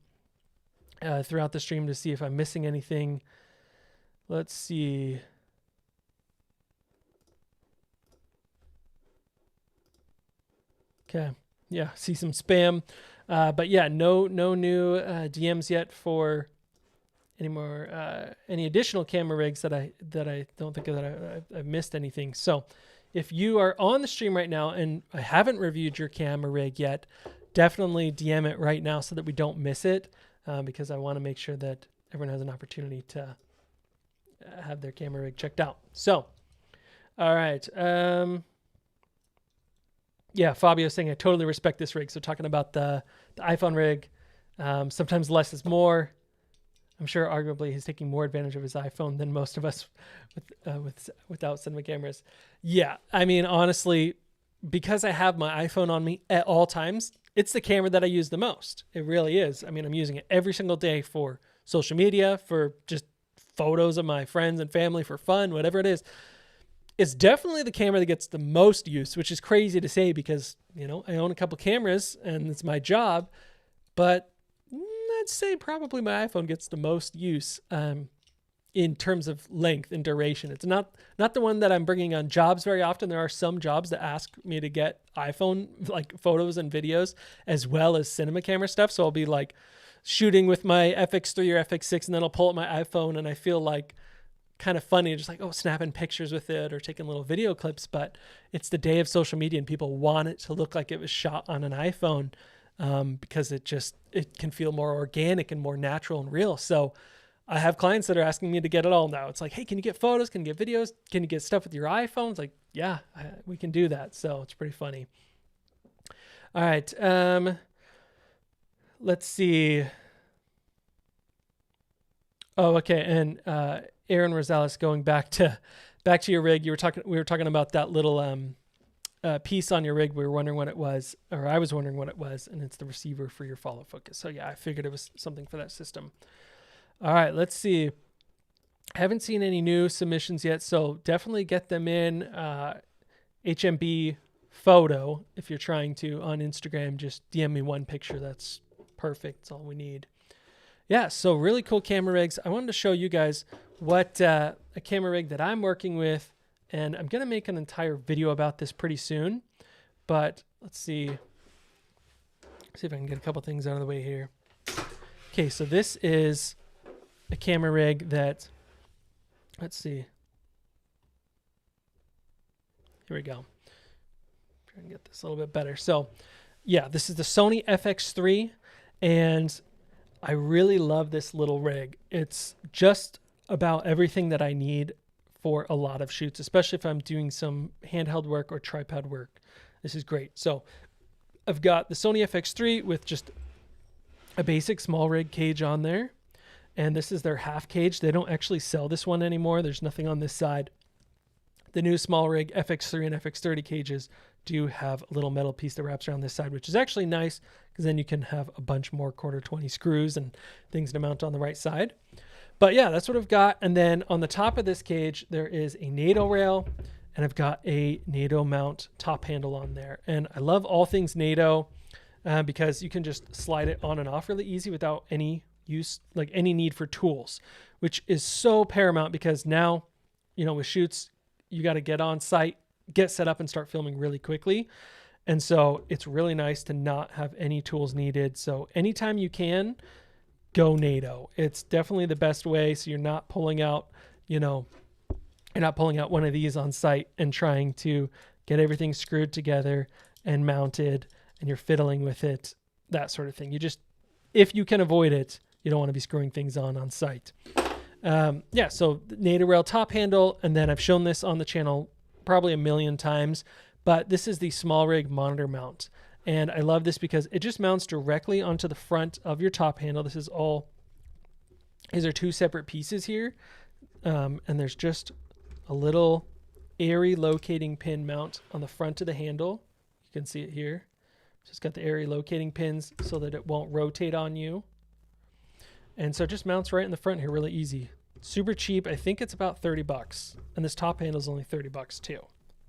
Speaker 1: throughout the stream to see if I'm missing anything. Let's see. Okay. Yeah, see some spam. But yeah, no new DMs yet for any additional camera rigs that I don't think that I've missed anything. So if you are on the stream right now and I haven't reviewed your camera rig yet, definitely DM it right now so that we don't miss it, because I want to make sure that everyone has an opportunity to have their camera rig checked out. So, all right. Yeah, Fabio's saying I totally respect this rig. So talking about the iPhone rig, sometimes less is more. I'm sure arguably he's taking more advantage of his iPhone than most of us without cinema cameras. Yeah, I mean, honestly, because I have my iPhone on me at all times, it's the camera that I use the most. It really is. I mean, I'm using it every single day for social media, for just photos of my friends and family, for fun, whatever it is. It's definitely the camera that gets the most use, which is crazy to say because, I own a couple cameras and it's my job, but I'd say probably my iPhone gets the most use in terms of length and duration. It's not the one that I'm bringing on jobs very often. There are some jobs that ask me to get iPhone like photos and videos as well as cinema camera stuff. So I'll be like shooting with my FX3 or FX6 and then I'll pull up my iPhone and I feel like kind of funny, just like, snapping pictures with it or taking little video clips. But it's the day of social media and people want it to look like it was shot on an iPhone. Because it can feel more organic and more natural and real. So I have clients that are asking me to get it all now. It's like, hey, can you get photos? Can you get videos? Can you get stuff with your iPhone? It's like, yeah, we can do that. So it's pretty funny. All right. Let's see. Oh, okay. And Aaron Rosales, going back to your rig, we were talking about that little piece on your rig. We were wondering what it was, or I was wondering what it was, and it's the receiver for your follow focus. So yeah, I figured it was something for that system. All right, let's see. I haven't seen any new submissions yet, so definitely get them in. HMB Photo, if you're trying to, on Instagram, just DM me one picture. That's perfect. That's all we need. Yeah, so really cool camera rigs. I wanted to show you guys what a camera rig that I'm working with. And I'm going to make an entire video about this pretty soon. But let's see. See if I can get a couple things out of the way here. Okay, so this is a camera rig that, let's see. Here we go. Try and get this a little bit better. So, yeah, this is the Sony FX3. And I really love this little rig. It's just about everything that I need for a lot of shoots, especially if I'm doing some handheld work or tripod work. This is great. So I've got the Sony FX3 with just a basic small rig cage on there. And this is their half cage. They don't actually sell this one anymore. There's nothing on this side. The new small rig FX3 and FX30 cages do have a little metal piece that wraps around this side, which is actually nice because then you can have a bunch more 1/4 20 screws and things to mount on the right side. But yeah, that's what I've got. And then on the top of this cage, there is a NATO rail, and I've got a NATO mount top handle on there. And I love all things NATO because you can just slide it on and off really easy without any use, like any need for tools, which is so paramount because now, with shoots, you got to get on site, get set up and start filming really quickly. And so it's really nice to not have any tools needed. So anytime you can, go NATO. It's definitely the best way. So you're not pulling out, one of these on site and trying to get everything screwed together and mounted and you're fiddling with it, that sort of thing. If you can avoid it, you don't want to be screwing things on site. So the NATO rail top handle, and then I've shown this on the channel probably a million times, but this is the small rig monitor mount. And I love this because it just mounts directly onto the front of your top handle. These are two separate pieces here. And there's just a little airy locating pin mount on the front of the handle. You can see it here. Just got the airy locating pins so that it won't rotate on you. And so it just mounts right in the front here, really easy. Super cheap. I think it's about $30. And this top handle is only $30 too.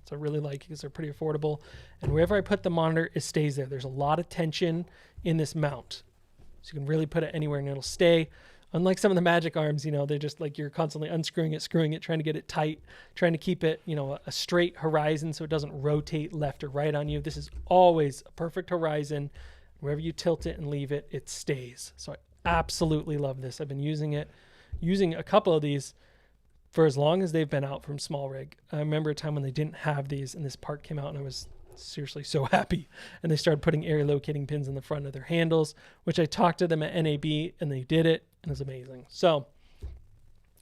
Speaker 1: So I really like it because they're pretty affordable. And wherever I put the monitor, it stays there. There's a lot of tension in this mount. So you can really put it anywhere and it'll stay. Unlike some of the Magic Arms, they're just like you're constantly unscrewing it, screwing it, trying to get it tight, trying to keep it, a straight horizon so it doesn't rotate left or right on you. This is always a perfect horizon. Wherever you tilt it and leave it, it stays. So I absolutely love this. I've been using a couple of these for as long as they've been out from small rig. I remember a time when they didn't have these and this part came out and I was seriously so happy. And they started putting area locating pins in the front of their handles, which I talked to them at NAB and they did it and it was amazing. So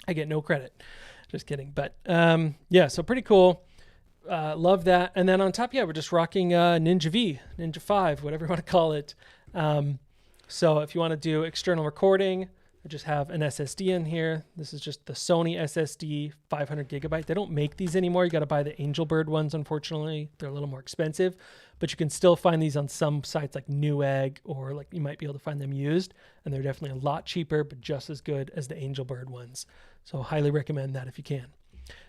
Speaker 1: I get no credit. Just kidding. But so pretty cool. Love that. And then on top, we're just rocking Ninja V, Ninja 5, whatever you want to call it. So if you want to do external recording, I just have an SSD in here. This is just the Sony SSD 500 gigabyte. They don't make these anymore. You got to buy the Angelbird ones, unfortunately. They're a little more expensive, but you can still find these on some sites like Newegg, or like you might be able to find them used, and they're definitely a lot cheaper, but just as good as the Angelbird ones. So highly recommend that if you can.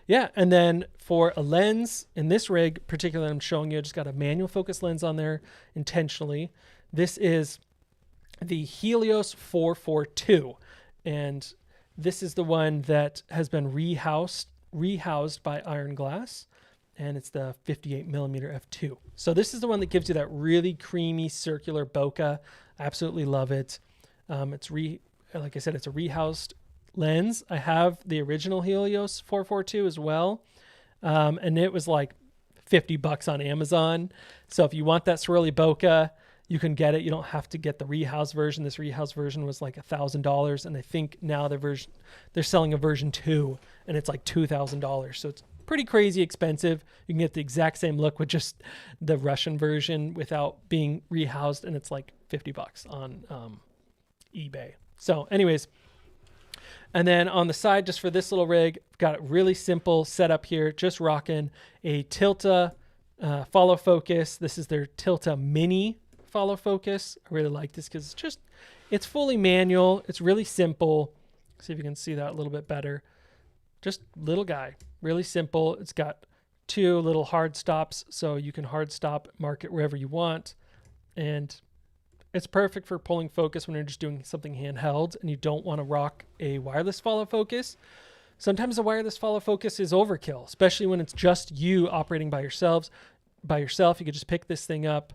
Speaker 1: Yeah, and then for a lens, in this rig particularly I'm showing you, I just got a manual focus lens on there intentionally. This is the Helios 442, and this is the one that has been rehoused by Iron Glass, and it's the 58 millimeter f2. So this is the one that gives you that really creamy circular bokeh. I absolutely love it. Like I said, it's a rehoused lens. I have the original Helios 442 as well, and it was like $50 on Amazon. So if you want that swirly bokeh, you can get it. You don't have to get the rehoused version. This rehoused version was like $1,000, and I think now they're selling a version 2, and it's like $2,000. So it's pretty crazy expensive. You can get the exact same look with just the Russian version without being rehoused, and it's like $50 on eBay. So anyways, and then on the side, just for this little rig, got a really simple setup here, just rocking a Tilta follow focus. This is their Tilta Mini follow focus. I really like this because it's fully manual. It's really simple. See if you can see that a little bit better. Just little guy, really simple. It's got 2 little hard stops, so you can hard stop, mark it wherever you want. And it's perfect for pulling focus when you're just doing something handheld and you don't want to rock a wireless follow focus. Sometimes a wireless follow focus is overkill, especially when it's just you operating by yourself. You could just pick this thing up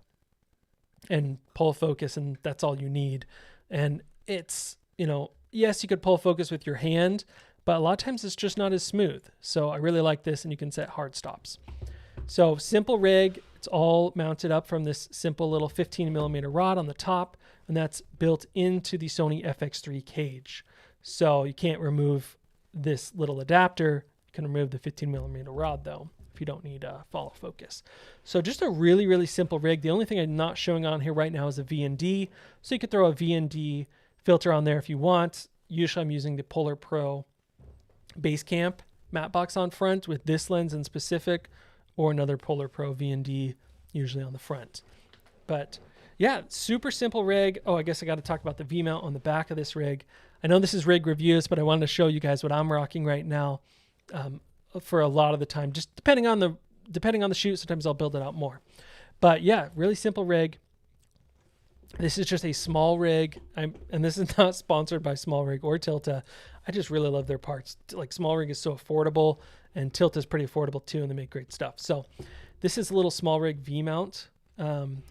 Speaker 1: and pull focus, and that's all you need. And it's, yes, you could pull focus with your hand, but a lot of times it's just not as smooth. So I really like this, and you can set hard stops. So simple rig. It's all mounted up from this simple little 15 millimeter rod on the top and that's built into the Sony FX3 cage. So you can't remove this little adapter. You can remove the 15 millimeter rod though, if you don't need follow focus. So just a really, really simple rig. The only thing I'm not showing on here right now is a V&D. So you could throw a V&D filter on there if you want. Usually I'm using the Polar Pro Basecamp matte box on front with this lens in specific, or another Polar Pro V&D usually on the front. But yeah, super simple rig. Oh, I guess I got to talk about the V-mount on the back of this rig. I know this is rig reviews, but I wanted to show you guys what I'm rocking right now. For a lot of the time, just depending on the shoot, sometimes I'll build it out more. But yeah, really simple rig. This is just a small rig, and this is not sponsored by Small Rig or Tilta. I just really love their parts. Like, Small Rig is so affordable, and Tilta is pretty affordable too, and they make great stuff. So this is a little Small Rig V-mount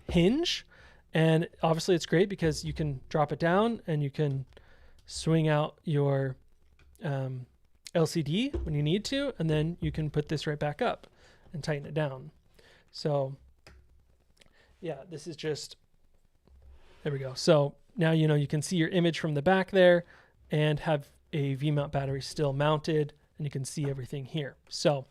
Speaker 1: hinge, and obviously it's great because you can drop it down and you can swing out your LCD when you need to, and then you can put this right back up and tighten it down. So yeah, this is just, there we go. So now you can see your image from the back there and have a V-mount battery still mounted, and you can see everything here. So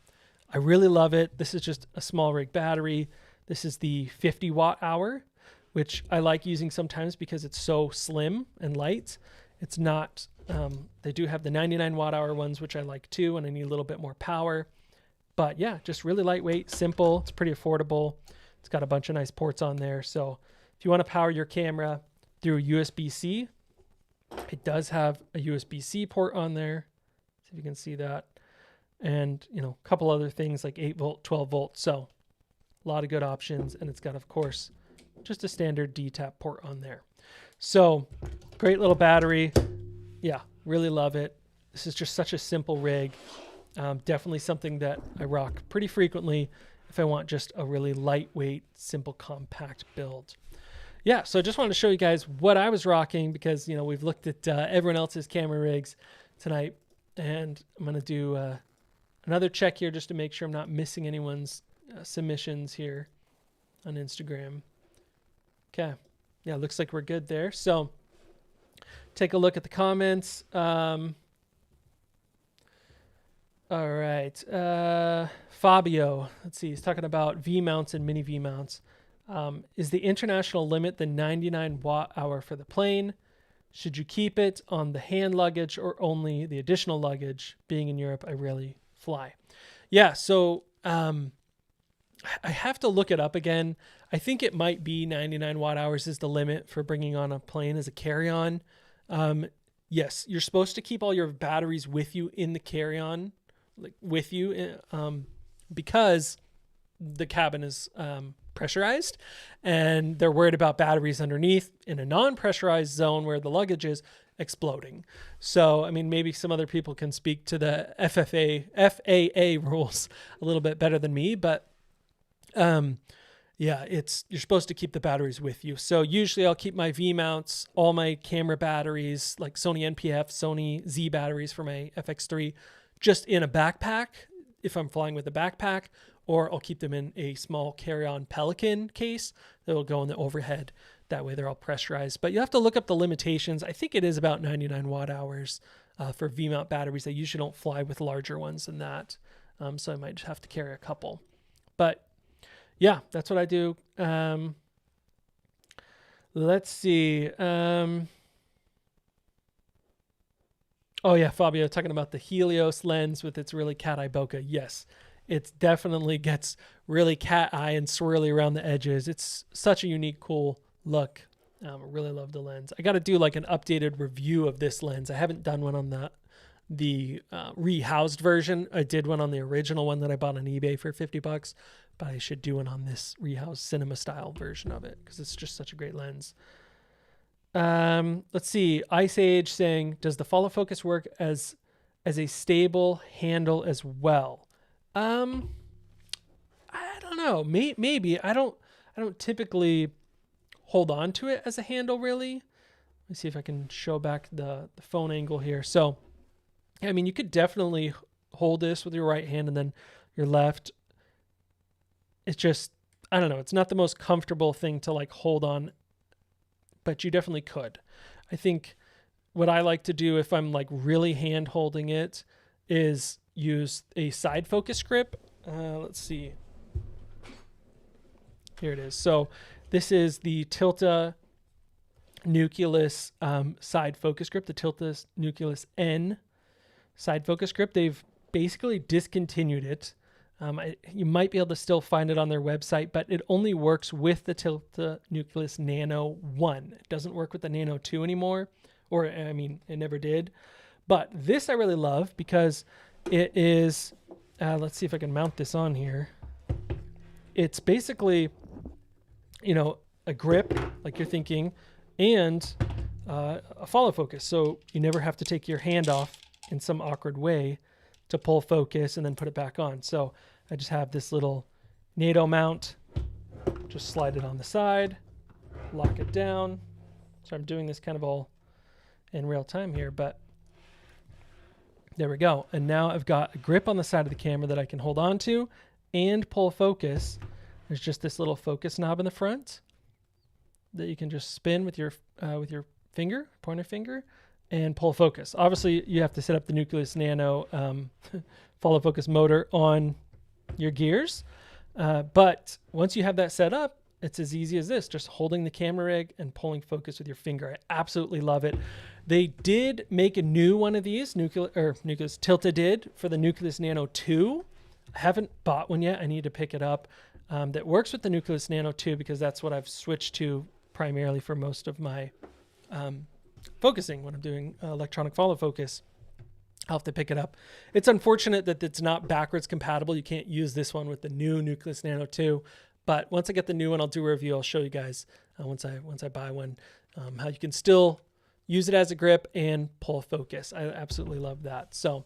Speaker 1: I really love it. This is just a Small Rig battery. This is the 50 watt hour, which I like using sometimes because it's so slim and light. It's not, they do have the 99 watt hour ones, which I like too, and I need a little bit more power. But yeah, just really lightweight, simple. It's pretty affordable. It's got a bunch of nice ports on there. So if you want to power your camera through USB-C, it does have a USB-C port on there. See if you can see that. And, a couple other things like 8 volt, 12 volt. So a lot of good options. And it's got, of course, just a standard D-tap port on there. So great little battery. Yeah, really love it. This is just such a simple rig. Definitely something that I rock pretty frequently if I want just a really lightweight, simple, compact build. Yeah, so I just wanted to show you guys what I was rocking because, we've looked at everyone else's camera rigs tonight, and I'm going to do another check here just to make sure I'm not missing anyone's submissions here on Instagram. Okay. Yeah, looks like we're good there. So take a look at the comments. All right. Fabio, let's see. He's talking about V-mounts and mini V-mounts. Is the international limit the 99 watt hour for the plane? Should you keep it on the hand luggage or only the additional luggage? Being in Europe, I rarely fly. Yeah, so I have to look it up again. I think it might be 99 watt hours is the limit for bringing on a plane as a carry-on. Yes, you're supposed to keep all your batteries with you in the carry-on, like with you, because the cabin is pressurized, and they're worried about batteries underneath in a non-pressurized zone where the luggage is exploding. So, maybe some other people can speak to the FAA rules a little bit better than me, but yeah, you're supposed to keep the batteries with you. So usually I'll keep my V-mounts, all my camera batteries, like Sony NPF, Sony Z batteries for my FX3, just in a backpack if I'm flying with a backpack, or I'll keep them in a small carry-on Pelican case that will go in the overhead. That way they're all pressurized. But you have to look up the limitations. I think it is about 99 watt hours for V-mount batteries. They usually don't fly with larger ones than that. So I might just have to carry a couple. But yeah, that's what I do. Let's see. Oh yeah, Fabio, talking about the Helios lens with its really cat eye bokeh. Yes, it definitely gets really cat eye and swirly around the edges. It's such a unique, cool look. I really love the lens. I got to do like an updated review of this lens. I haven't done one on the rehoused version. I did one on the original one that I bought on eBay for $50, but I should do one on this rehoused cinema style version of it because it's just such a great lens. Let's see. Ice Age saying, does the follow focus work as a stable handle as well? I don't know. Maybe I don't typically hold on to it as a handle really. Let me see if I can show back the phone angle here. So, I mean, you could definitely hold this with your right hand and then your left. It's just, I don't know. It's not the most comfortable thing to like hold on but you definitely could. I think what I like to do if I'm like really hand holding it is use a side focus grip. Let's see. Here it is. So this is the Tilta Nucleus side focus grip, the Tilta Nucleus N side focus grip. They've basically discontinued it. You might be able to still find it on their website, but it only works with the Tilta Nucleus Nano 1. It doesn't work with the Nano 2 anymore, or I mean, it never did. But this I really love because it is, let's see if I can mount this on here. It's basically, you know, a grip, like you're thinking, and a follow focus. So you never have to take your hand off in some awkward way to pull focus and then put it back on. So I just have this little NATO mount, just slide it on the side, lock it down. So I'm doing this kind of all in real time here, but there we go. And now I've got a grip on the side of the camera that I can hold on to and pull focus. There's just this little focus knob in the front that you can just spin with your finger, pointer finger, and pull focus. Obviously, you have to set up the Nucleus Nano follow focus motor on your gears. But once you have that set up, it's as easy as this, just holding the camera rig and pulling focus with your finger. I absolutely love it. They did make a new one of these, Tilta did, for the Nucleus Nano 2. I haven't bought one yet. I need to pick it up. That works with the Nucleus Nano 2 because that's what I've switched to primarily for most of my focusing when I'm doing electronic follow focus. I'll have to pick it up. It's unfortunate that it's not backwards compatible. You can't use this one with the new Nucleus Nano 2. But once I get the new one, I'll do a review. I'll show you guys once I buy one how you can still use it as a grip and pull focus. I absolutely love that. So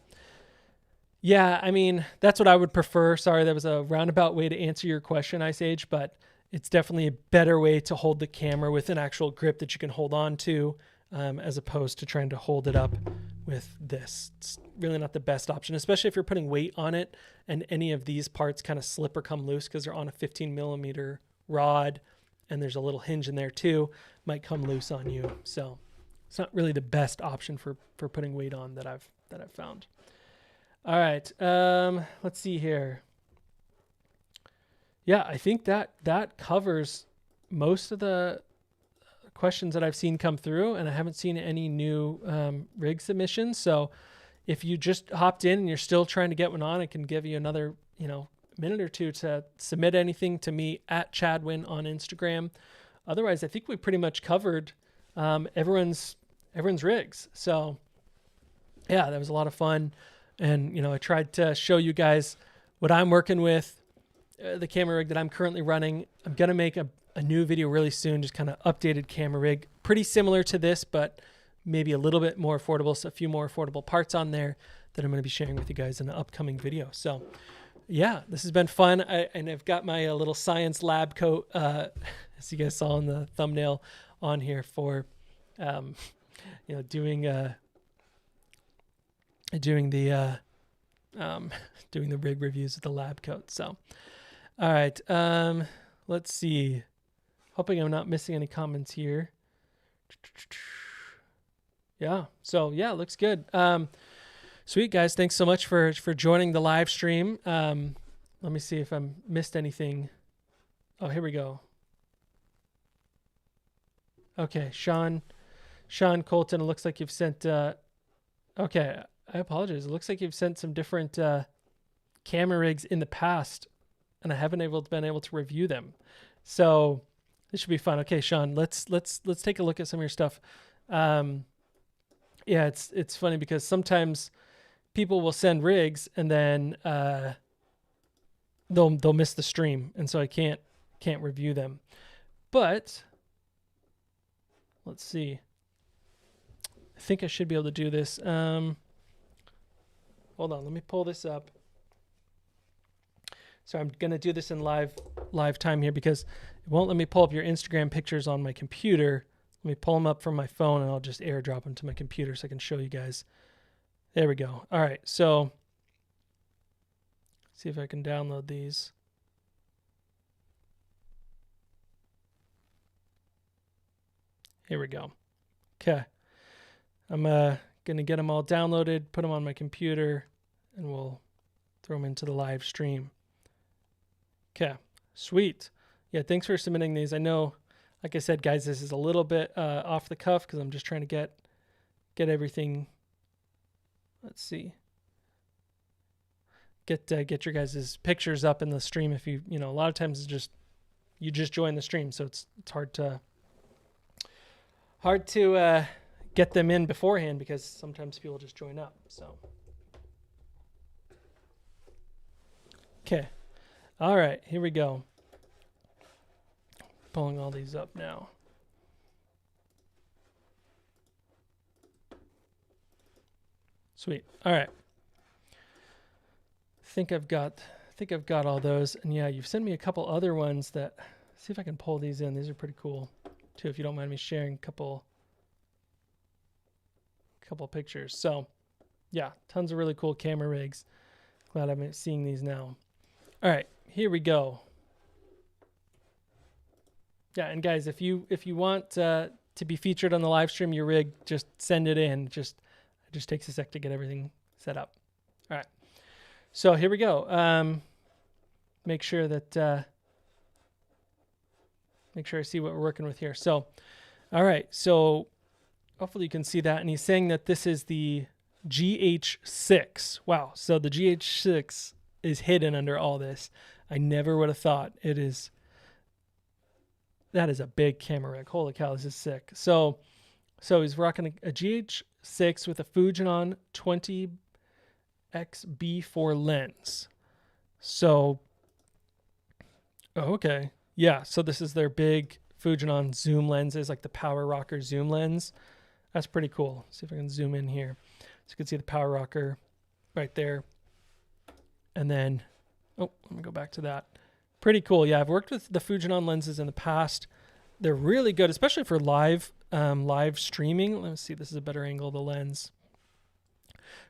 Speaker 1: yeah, I mean, that's what I would prefer. Sorry, that was a roundabout way to answer your question, Ice Age, but it's definitely a better way to hold the camera with an actual grip that you can hold on to as opposed to trying to hold it up with this. It's really not the best option, especially if you're putting weight on it and any of these parts kind of slip or come loose because they're on a 15 millimeter rod and there's a little hinge in there too, might come loose on you. So it's not really the best option for putting weight on that I've found. All right, let's see here. Yeah, I think that covers most of the questions that I've seen come through, and I haven't seen any new rig submissions. So if you just hopped in and you're still trying to get one on, I can give you another, minute or two to submit anything to me at Chadwin on Instagram. Otherwise, I think we pretty much covered everyone's rigs. So yeah, that was a lot of fun. And, I tried to show you guys what I'm working with, the camera rig that I'm currently running. I'm going to make a new video really soon, just kind of updated camera rig. Pretty similar to this, but maybe a little bit more affordable. So a few more affordable parts on there that I'm going to be sharing with you guys in an upcoming video. So yeah, this has been fun. And I've got my little science lab coat, as you guys saw in the thumbnail on here for, doing the rig reviews with the lab coat. So, all right. Let's see. Hoping I'm not missing any comments here. Yeah. So yeah, looks good. Sweet guys. Thanks so much for joining the live stream. Let me see if I missed anything. Oh, here we go. Okay. Sean Colton, it looks like you've sent, okay. I apologize. It looks like you've sent some different camera rigs in the past, and I haven't been able to review them. So this should be fun. Okay, Sean, let's take a look at some of your stuff. Yeah, it's funny because sometimes people will send rigs and then they'll miss the stream, and so I can't review them. But let's see. I think I should be able to do this. Hold on, let me pull this up. So I'm going to do this in live time here because it won't let me pull up your Instagram pictures on my computer. Let me pull them up from my phone and I'll just airdrop them to my computer so I can show you guys. There we go. All right, so see if I can download these. Here we go. Okay. I'm going to get them all downloaded, put them on my computer, and we'll throw them into the live stream. Okay. Sweet. Yeah, thanks for submitting these. I know, like I said, guys, this is a little bit off the cuff because I'm just trying to get everything. Let's see. Get your guys' pictures up in the stream. If you a lot of times it's just you just join the stream, so it's hard to get them in beforehand because sometimes people just join up. So okay, all right, here we go. Pulling all these up now. Sweet. All right. I think I've got all those. And yeah, you've sent me a couple other ones that, see if I can pull these in. These are pretty cool too, if you don't mind me sharing a couple pictures. So yeah, tons of really cool camera rigs. Glad I'm seeing these now. All right, here we go. Yeah, and guys, if you want to be featured on the live stream, your rig, just send it in. It just takes a sec to get everything set up. All right. So here we go. Make sure I see what we're working with here. So, all right. So hopefully you can see that. And he's saying that this is the GH6. Wow. So the GH6 is hidden under all this. I never would have thought it is. That is a big camera rig. Holy cow, this is sick. So he's rocking a GH6 with a Fujinon 20xB4 lens. So, okay. Yeah, so this is their big Fujinon zoom lenses, like the Power Rocker zoom lens. That's pretty cool. See if I can zoom in here. So you can see the Power Rocker right there. And then, let me go back to that. Pretty cool. Yeah, I've worked with the Fujinon lenses in the past. They're really good, especially for live streaming. Let me see. This is a better angle of the lens.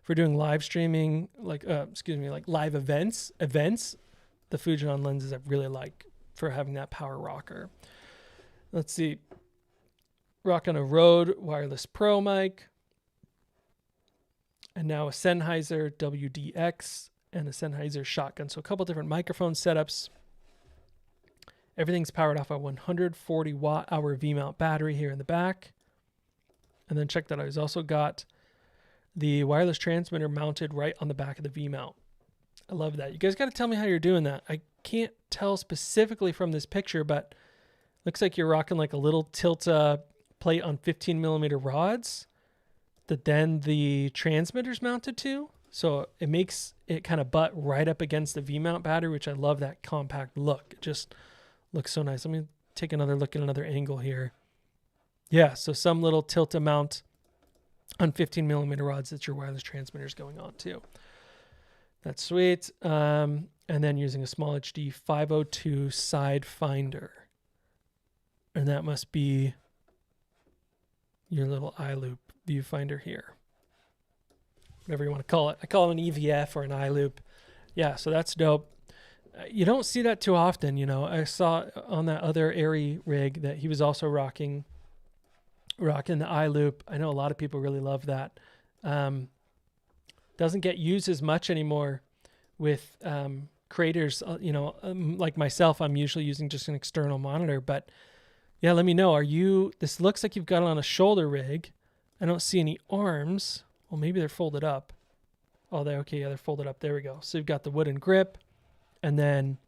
Speaker 1: For doing live streaming, like live events, the Fujinon lenses I really like for having that Power Rocker. Let's see. Rocking a Rode Wireless Pro mic. And now a Sennheiser WDX and a Sennheiser shotgun. So a couple different microphone setups. Everything's powered off a 140 watt-hour V-mount battery here in the back. And then check that out. He's also got the wireless transmitter mounted right on the back of the V-mount. I love that. You guys got to tell me how you're doing that. I can't tell specifically from this picture, but looks like you're rocking like a little tilt plate on 15 millimeter rods that then the transmitter's mounted to. So it makes it kind of butt right up against the V-mount battery, which I love that compact look. It just looks so nice. Let me take another look at another angle here. Yeah, so some little tilt mount on 15 millimeter rods that your wireless transmitter is going on to. That's sweet. And then using a small HD 502 side finder. And that must be your little eye loop viewfinder here. Whatever you want to call it. I call it an EVF or an eye loop. Yeah, so that's dope. You don't see that too often, I saw on that other Airy rig that he was also rocking the eye loop. I know a lot of people really love that. Doesn't get used as much anymore with creators, like myself. I'm usually using just an external monitor, but yeah, let me know. This looks like you've got it on a shoulder rig. I don't see any arms. Well, maybe they're folded up. Oh, they're folded up. There we go. So you've got the wooden grip. And then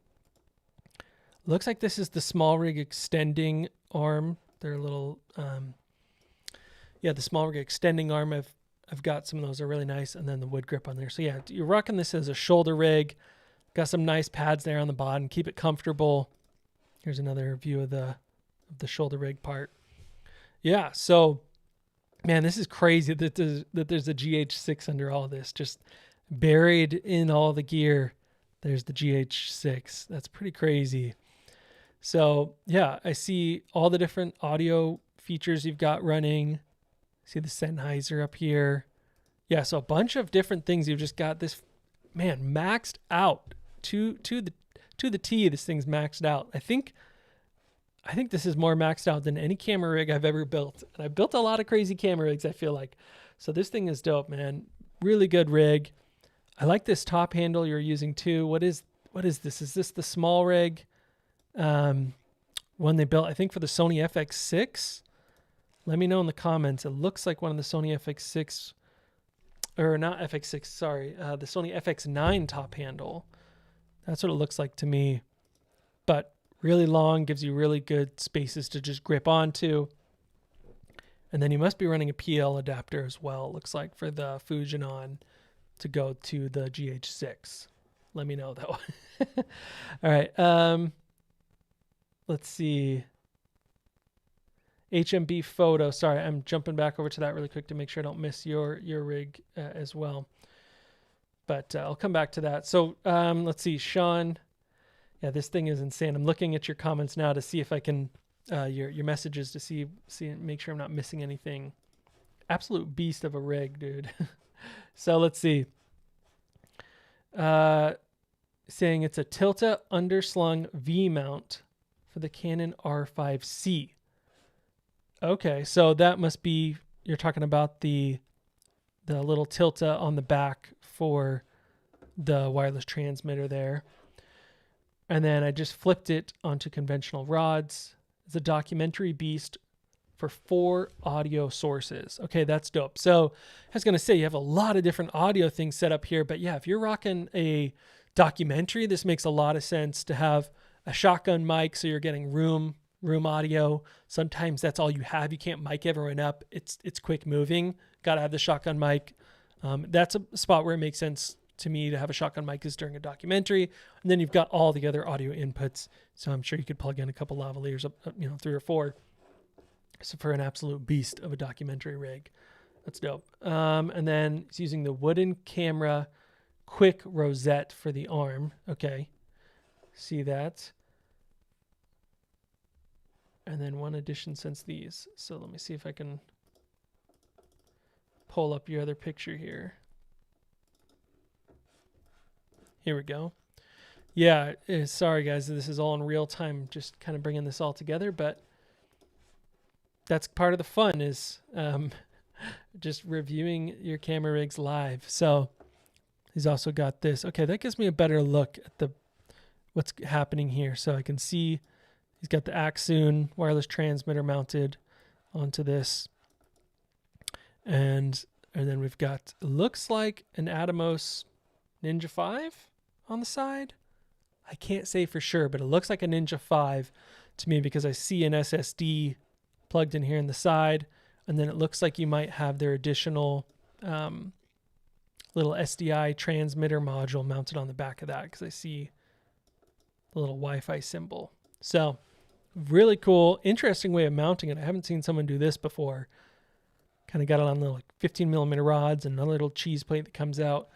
Speaker 1: looks like this is the small rig extending arm. They're a little, the small rig extending arm. I've got some of those. They're really nice. And then the wood grip on there. So yeah, you're rocking this as a shoulder rig. Got some nice pads there on the bottom. Keep it comfortable. Here's another view of the shoulder rig part. Yeah. So, man, this is crazy that there's a GH6 under all this. Just buried in all the gear. There's the GH6. That's pretty crazy. So yeah, I see all the different audio features you've got running. See the Sennheiser up here. Yeah, so a bunch of different things. You've just got this, man, maxed out to the T. This thing's maxed out. I think I think this is more maxed out than any camera rig I've ever built. And I've built a lot of crazy camera rigs, I feel like. So this thing is dope, man. Really good rig. I like this top handle you're using too. What is this? Is this the small rig? One they built, I think, for the Sony FX6. Let me know in the comments. It looks like one of the Sony FX6, or not FX6, sorry, the Sony FX9 top handle. That's what it looks like to me. But really long, gives you really good spaces to just grip onto. And then you must be running a PL adapter as well, it looks like, for the Fujinon to go to the GH6. Let me know though. All right. Let's see. HMB photo. Sorry, I'm jumping back over to that really quick to make sure I don't miss your rig as well. But I'll come back to that. So let's see, Sean. Yeah, this thing is insane. I'm looking at your comments now to see if I can your messages to see make sure I'm not missing anything. Absolute beast of a rig, dude. So let's see. Saying it's a Tilta underslung V mount for the Canon R5C. Okay, so that must be, you're talking about the little Tilta on the back for the wireless transmitter there. And then I just flipped it onto conventional rods. It's a documentary beast for 4 audio sources. Okay, that's dope. So I was going to say, you have a lot of different audio things set up here, but yeah, if you're rocking a documentary, this makes a lot of sense to have a shotgun mic, so you're getting room audio. Sometimes that's all you have. You can't mic everyone up. It's quick moving. Got to have the shotgun mic. That's a spot where it makes sense to me to have a shotgun mic is during a documentary. And then you've got all the other audio inputs. So I'm sure you could plug in a couple lavaliers, 3 or 4. So for an absolute beast of a documentary rig. That's dope. And then it's using the wooden camera quick rosette for the arm. Okay. See that? And then one addition since these. So let me see if I can pull up your other picture here. Here we go. Yeah, sorry guys, this is all in real time, just kind of bringing this all together, but that's part of the fun is just reviewing your camera rigs live. So he's also got this. Okay, that gives me a better look at what's happening here. So I can see he's got the Axoon wireless transmitter mounted onto this. And then we've got, looks like an Atomos Ninja 5 on the side. I can't say for sure, but it looks like a Ninja 5 to me because I see an SSD plugged in here in the side. And then it looks like you might have their additional little SDI transmitter module mounted on the back of that because I see the little Wi-Fi symbol. So really cool, interesting way of mounting it. I haven't seen someone do this before. Kind of got it on the 15 millimeter rods and another little cheese plate that comes out.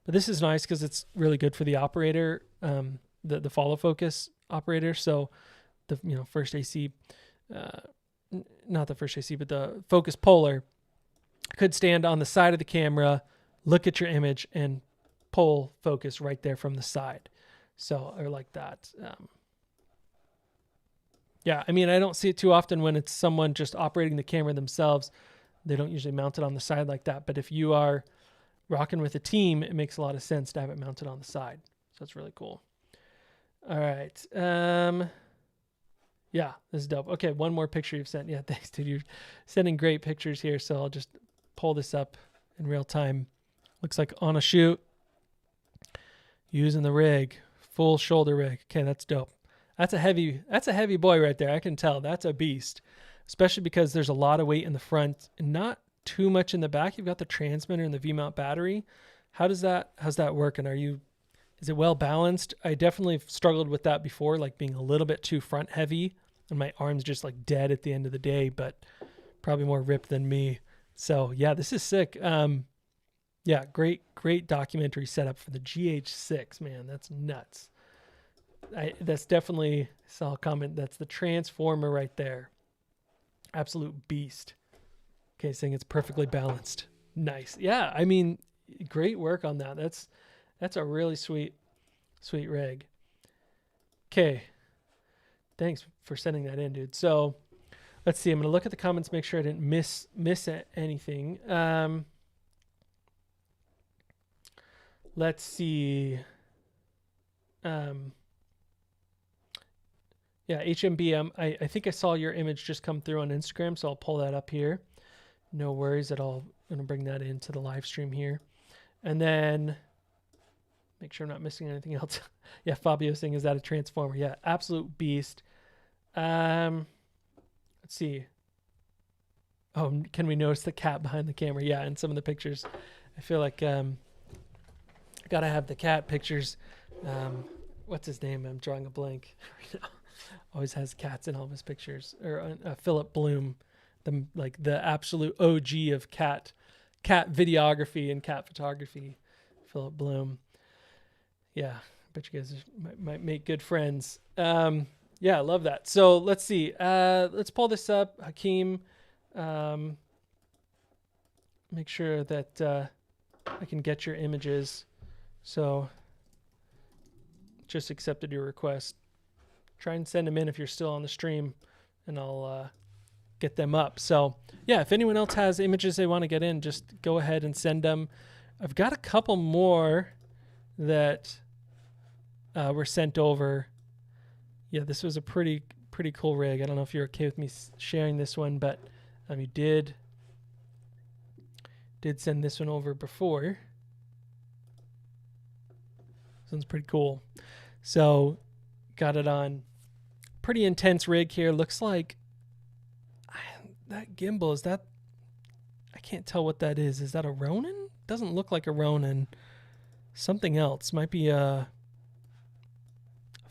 Speaker 1: But this is nice because it's really good for the operator, the follow focus operator. So the first AC, not the first AC, but the focus puller could stand on the side of the camera, look at your image, and pull focus right there from the side. So or like that. Yeah, I mean, I don't see it too often when it's someone just operating the camera themselves. They don't usually mount it on the side like that. But if you are rocking with a team, it makes a lot of sense to have it mounted on the side. So that's really cool. All right. Yeah, this is dope. Okay, one more picture you've sent. Yeah, thanks, dude. You're sending great pictures here. So I'll just pull this up in real time. Looks like on a shoot. Using the rig. Full shoulder rig. Okay, that's dope. That's a heavy boy right there. I can tell. That's a beast. Especially because there's a lot of weight in the front and not too much in the back. You've got the transmitter and the V-mount battery. How's that work? And is it well balanced? I definitely struggled with that before, like being a little bit too front heavy and my arms just like dead at the end of the day, but probably more ripped than me. So yeah, this is sick. Yeah, great documentary setup for the GH6, man. That's nuts. That's definitely, so I'll comment, that's the transformer right there. Absolute beast. Okay, saying it's perfectly balanced. Nice. Yeah, I mean, great work on that. That's a really sweet rig. Okay. Thanks for sending that in, dude. So let's see. I'm going to look at the comments, make sure I didn't miss anything. Let's see. Yeah, HMBM. I think I saw your image just come through on Instagram, so I'll pull that up here. No worries at all. I'm going to bring that into the live stream here. And then make sure I'm not missing anything else. Yeah, Fabio saying, is that a transformer? Yeah, absolute beast. Let's see. Oh, can we notice the cat behind the camera? Yeah, in some of the pictures. I feel like I gotta have the cat pictures. What's his name? I'm drawing a blank right now. Always has cats in all of his pictures. Or Philip Bloom, the absolute OG of cat videography and cat photography. Philip Bloom. Yeah, I bet you guys might make good friends. Yeah, I love that. So let's see. Let's pull this up, Hakeem. Make sure that I can get your images. So just accepted your request. Try and send them in if you're still on the stream, and I'll get them up. So yeah, if anyone else has images they want to get in, just go ahead and send them. I've got a couple more that were sent over. Yeah, this was a pretty cool rig. I don't know if you're okay with me sharing this one, but you did send this one over before. This one's pretty cool. So got it on. Pretty intense rig here. Looks like that gimbal, is that, I can't tell what that is. Is that a Ronin? Doesn't look like a Ronin. Something else. Might be a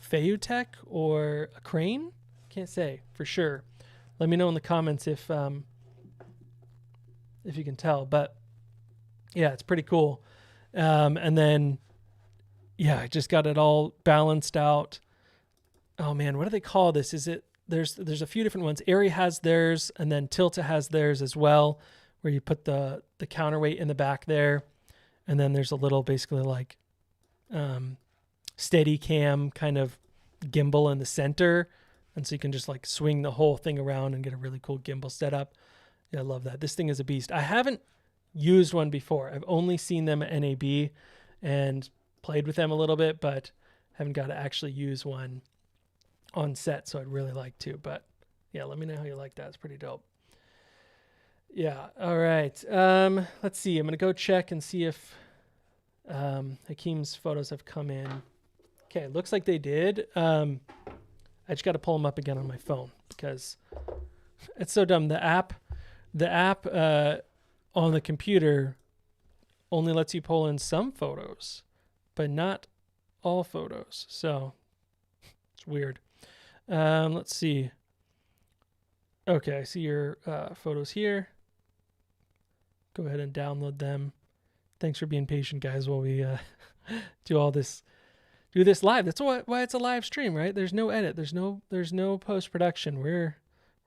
Speaker 1: Feutech or a Crane. Can't say for sure. Let me know in the comments if you can tell. But yeah, it's pretty cool. And then yeah, I just got it all balanced out. Oh man, what do they call this? Is it, there's a few different ones. Airy has theirs, and then Tilta has theirs as well, where you put the counterweight in the back there, and then there's a little basically like steady cam kind of gimbal in the center, and so you can just like swing the whole thing around and get a really cool gimbal setup. Yeah, I love that. This thing is a beast. I haven't used one before. I've only seen them at NAB and played with them a little bit, but haven't got to actually use one on set, so I'd really like to. But yeah, let me know how you like that. It's pretty dope. Yeah, all right. Let's see. I'm going to go check and see if Hakeem's photos have come in. Okay, looks like they did. I just got to pull them up again on my phone because it's so dumb. The app on the computer only lets you pull in some photos, but not all photos. So it's weird. Let's see. Okay, I see your photos here. Go ahead and download them. Thanks for being patient, guys, while we do this live. That's why it's a live stream, right? There's no edit. There's no post-production. We're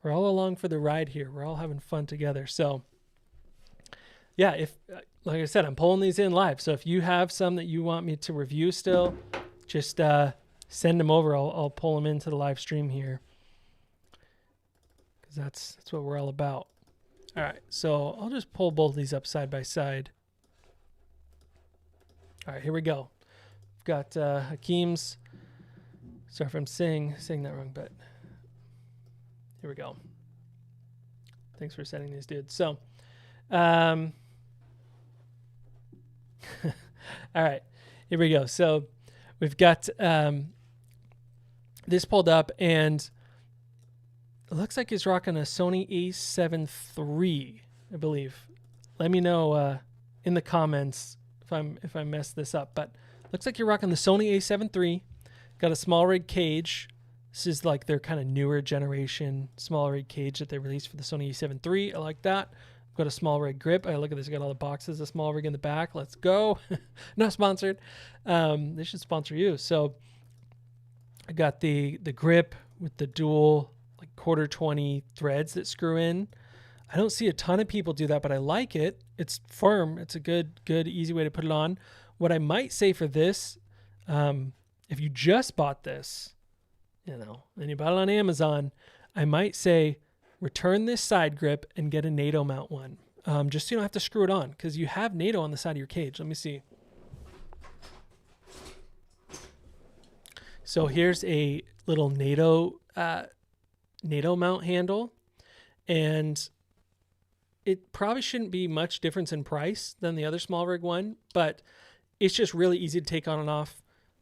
Speaker 1: all along for the ride here. We're all having fun together. So yeah, if like I said, I'm pulling these in live. So if you have some that you want me to review still, just send them over. I'll pull them into the live stream here, because that's what we're all about. All right, so I'll just pull both of these up side by side. All right, here we go. We've got Hakeem's. Sorry if I'm saying that wrong, but here we go. Thanks for sending these, dudes. So, all right, here we go. So we've got this pulled up, and it looks like he's rocking a Sony a7 III, I believe. Let me know in the comments if I mess this up, but looks like you're rocking the Sony a7 III. Got a small rig cage. This is like their kind of newer generation small rig cage that they released for the Sony a7 III. I like that. I've got a small rig grip. Look at this. I got all the boxes of small rig in the back. Let's go. Not sponsored. They should sponsor you. So I got the grip with the dual like 1/4-20 threads that screw in. I don't see a ton of people do that, but I like it. It's firm. It's a good, easy way to put it on. What I might say for this, if you just bought this and you bought it on Amazon, I might say return this side grip and get a NATO mount one. Just so you don't have to screw it on, because you have NATO on the side of your cage. Let me see. So here's a little NATO mount handle, and it probably shouldn't be much difference in price than the other small rig one, but it's just really easy to take on and off.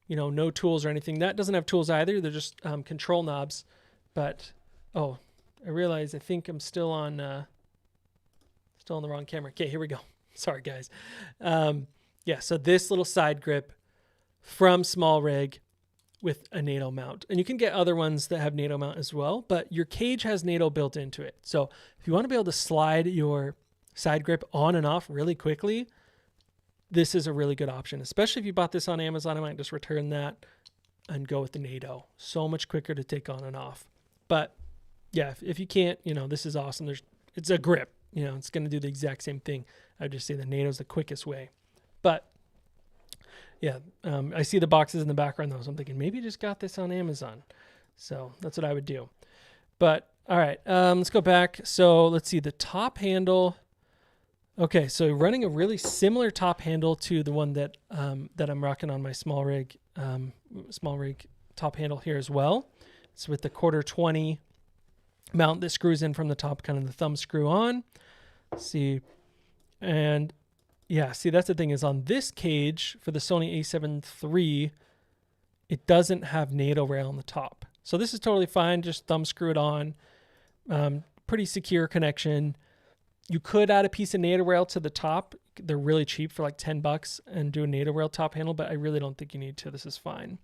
Speaker 1: No tools or anything. That doesn't have tools either. They're just control knobs. But I realize I think I'm still on the wrong camera. Okay, here we go. Sorry guys. So this little side grip from small rig with a NATO mount. And you can get other ones that have NATO mount as well, but your cage has NATO built into it. So if you want to be able to slide your side grip on and off really quickly, this is a really good option, especially if you bought this on Amazon. I might just return that and go with the NATO. So much quicker to take on and off. But yeah, if you can't, this is awesome. It's a grip, it's going to do the exact same thing. I'd just say the NATO is the quickest way. But yeah, I see the boxes in the background though, so I'm thinking maybe you just got this on Amazon. So that's what I would do. But all right, let's go back. So let's see the top handle. Okay, so running a really similar top handle to the one that that I'm rocking on my small rig top handle here as well. It's with the 1/4-20 mount that screws in from the top, kind of the thumb screw on. See, and yeah, see, that's the thing is on this cage for the Sony a7 III, it doesn't have NATO rail on the top. So this is totally fine. Just thumb screw it on. Pretty secure connection. You could add a piece of NATO rail to the top. They're really cheap for like $10 and do a NATO rail top handle, but I really don't think you need to. This is fine.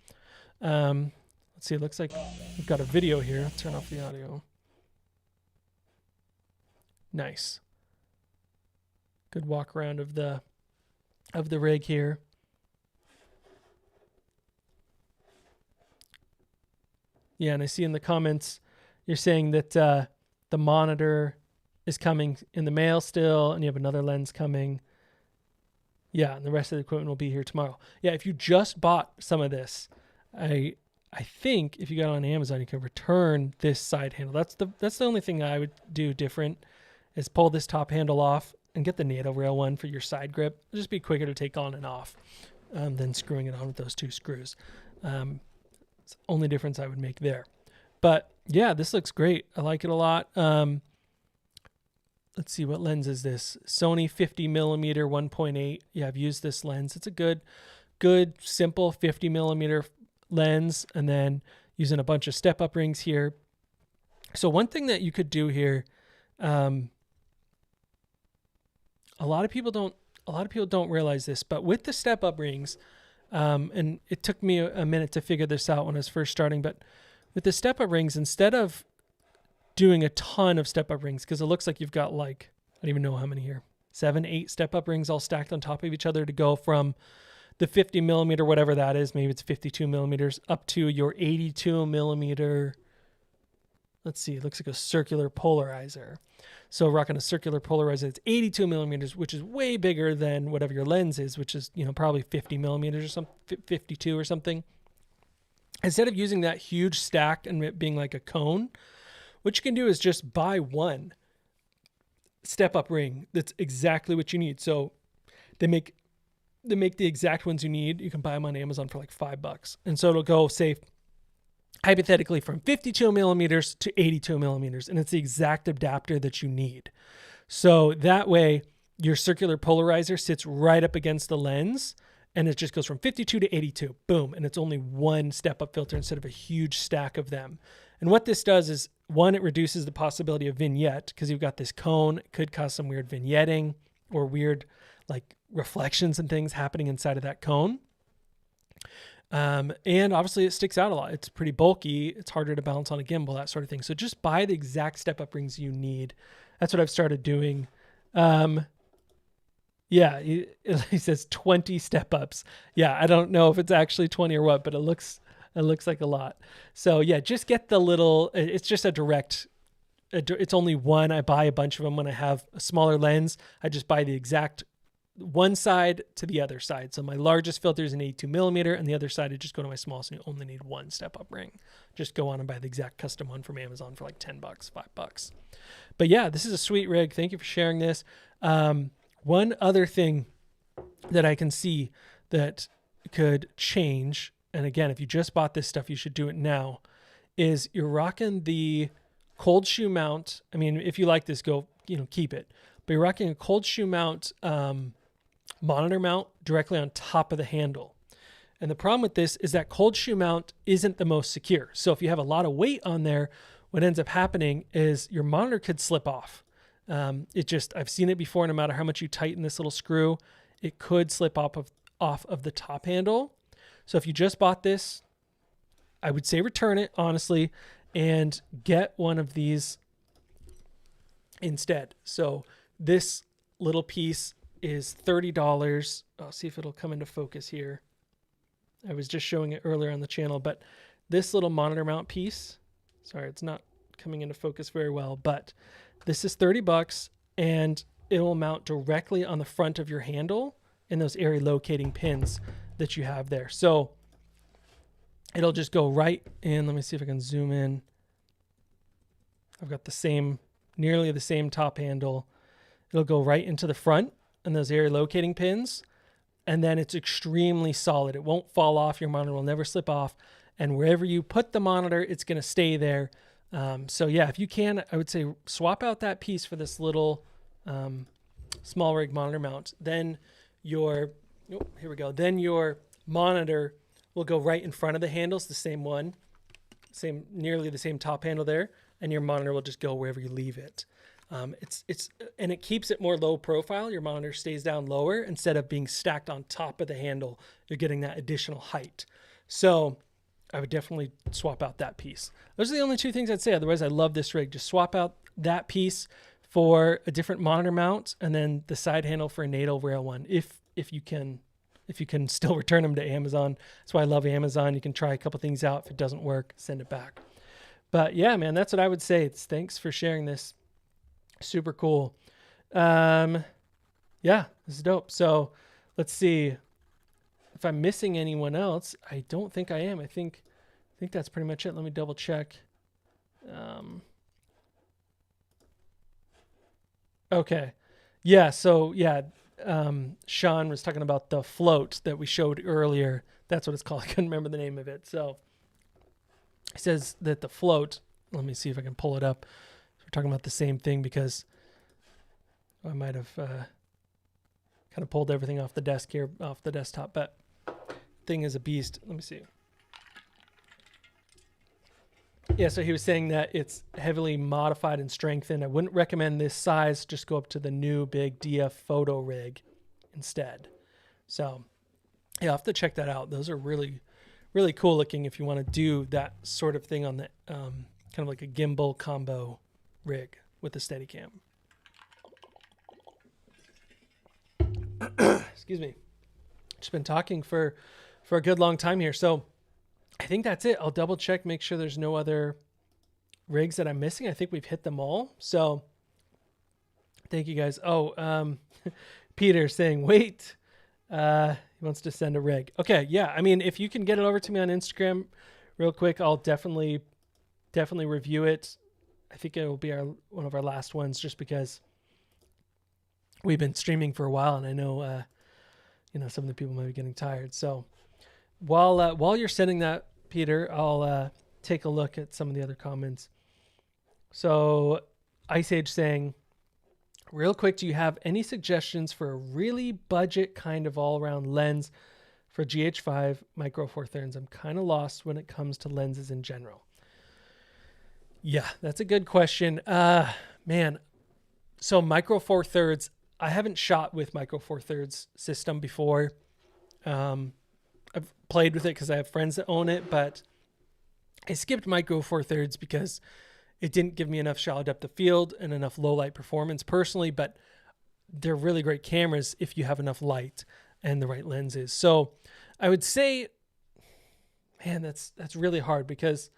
Speaker 1: Let's see. It looks like we've got a video here. I'll turn off the audio. Nice. Good walk around of the rig here. Yeah, and I see in the comments you're saying that the monitor is coming in the mail still, and you have another lens coming. Yeah, and the rest of the equipment will be here tomorrow. Yeah, if you just bought some of this, I think if you got it on Amazon, you can return this side handle. That's the only thing I would do different, is pull this top handle off and get the NATO rail one for your side grip. It'll just be quicker to take on and off than screwing it on with those two screws. It's the only difference I would make there. But yeah, this looks great. I like it a lot. Let's see, what lens is this? Sony 50mm 1.8. Yeah, I've used this lens. It's a good, simple 50mm lens, and then using a bunch of step-up rings here. So one thing that you could do here, a lot of people don't realize this, but with the step-up rings, and it took me a minute to figure this out when I was first starting, but with the step-up rings, instead of doing a ton of step-up rings, because it looks like you've got like, I don't even know how many here, 7, 8 step-up rings all stacked on top of each other to go from the 50mm, whatever that is, maybe it's 52mm, up to your 82mm. Let's see, it looks like a circular polarizer. So rocking a circular polarizer, it's 82mm, which is way bigger than whatever your lens is, which is, probably 50mm or something, 52 or something. Instead of using that huge stack and it being like a cone, what you can do is just buy one step-up ring that's exactly what you need. So they make the exact ones you need. You can buy them on Amazon for like $5. And so it'll go, say, hypothetically from 52mm to 82mm, and it's the exact adapter that you need. So that way your circular polarizer sits right up against the lens, and it just goes from 52 to 82, boom, and it's only one step-up filter instead of a huge stack of them. And what this does is, one, it reduces the possibility of vignette, because you've got this cone. It could cause some weird vignetting or weird like reflections and things happening inside of that cone. And obviously it sticks out a lot. It's pretty bulky. It's harder to balance on a gimbal, that sort of thing. So just buy the exact step-up rings you need. That's what I've started doing. Yeah, he says 20 step-ups. Yeah, I don't know if it's actually 20 or what, but it looks like a lot. So yeah, just get the little, it's just a direct, it's only one. I buy a bunch of them when I have a smaller lens. I just buy the exact one side to the other side. So my largest filter is an 82 millimeter, and the other side I just go to my smallest, and you only need one step up ring. Just go on and buy the exact custom one from Amazon for like $10, $5. But yeah, this is a sweet rig. Thank you for sharing this. One other thing that I can see that could change, and again, if you just bought this stuff, you should do it now, is you're rocking the cold shoe mount. I mean, if you like this, go, keep it. But you're rocking a cold shoe mount monitor mount directly on top of the handle. And the problem with this is that cold shoe mount isn't the most secure. So if you have a lot of weight on there, what ends up happening is your monitor could slip off. I've seen it before, no matter how much you tighten this little screw, it could slip off of the top handle. So if you just bought this, I would say return it, honestly, and get one of these instead. So this little piece is $30. I'll see if it'll come into focus here. I was just showing it earlier on the channel, but this little monitor mount piece, sorry, it's not coming into focus very well, but this is $30 and it will mount directly on the front of your handle in those area locating pins that you have there. So it'll just go right in. Let me see if I can zoom in. I've got nearly the same top handle. It'll go right into the front and those area locating pins. And then it's extremely solid. It won't fall off. Your monitor will never slip off. And wherever you put the monitor, it's going to stay there. So yeah, if you can, I would say swap out that piece for this little small rig monitor mount. Then here we go. Then your monitor will go right in front of the handles, the same one, nearly the same top handle there. And your monitor will just go wherever you leave it. And it keeps it more low profile. Your monitor stays down lower instead of being stacked on top of the handle. You're getting that additional height. So I would definitely swap out that piece. Those are the only two things I'd say. Otherwise, I love this rig. Just swap out that piece for a different monitor mount, and then the side handle for a NATO rail one. If you can still return them to Amazon. That's why I love Amazon. You can try a couple things out. If it doesn't work, send it back. But yeah, man, that's what I would say. Thanks for sharing this. Super cool. Yeah, this is dope. So let's see if I'm missing anyone else. I don't think I am. I think that's pretty much it. Let me double check. Okay. Yeah. So yeah, Sean was talking about the float that we showed earlier. That's what it's called. I couldn't remember the name of it. So he says that the float, let me see if I can pull it up. We're talking about the same thing because I might have kind of pulled everything off the desk here, off the desktop, but thing is a beast. Let me see. Yeah, so he was saying that it's heavily modified and strengthened. I wouldn't recommend this size. Just go up to the new big DF photo rig instead. So yeah, I'll have to check that out. Those are really, really cool looking if you want to do that sort of thing on the kind of like a gimbal combo rig with a Steadicam. Excuse me. Just been talking for a good long time here. So I think that's it. I'll double check, make sure there's no other rigs that I'm missing. I think we've hit them all. So thank you guys. Oh, Peter saying, wait, he wants to send a rig. Okay. Yeah. I mean, if you can get it over to me on Instagram real quick, I'll definitely review it. I think it will be one of our last ones just because we've been streaming for a while and I know, some of the people might be getting tired. So while you're sending that, Peter, I'll take a look at some of the other comments. So Ice Age saying, real quick, do you have any suggestions for a really budget kind of all-around lens for GH5 Micro Four Thirds? I'm kind of lost when it comes to lenses in general. Yeah, that's a good question. Man, so Micro Four Thirds, I haven't shot with Micro Four Thirds system before. I've played with it because I have friends that own it, but I skipped Micro Four Thirds because it didn't give me enough shallow depth of field and enough low light performance personally, but they're really great cameras if you have enough light and the right lenses. So I would say, man, that's really hard because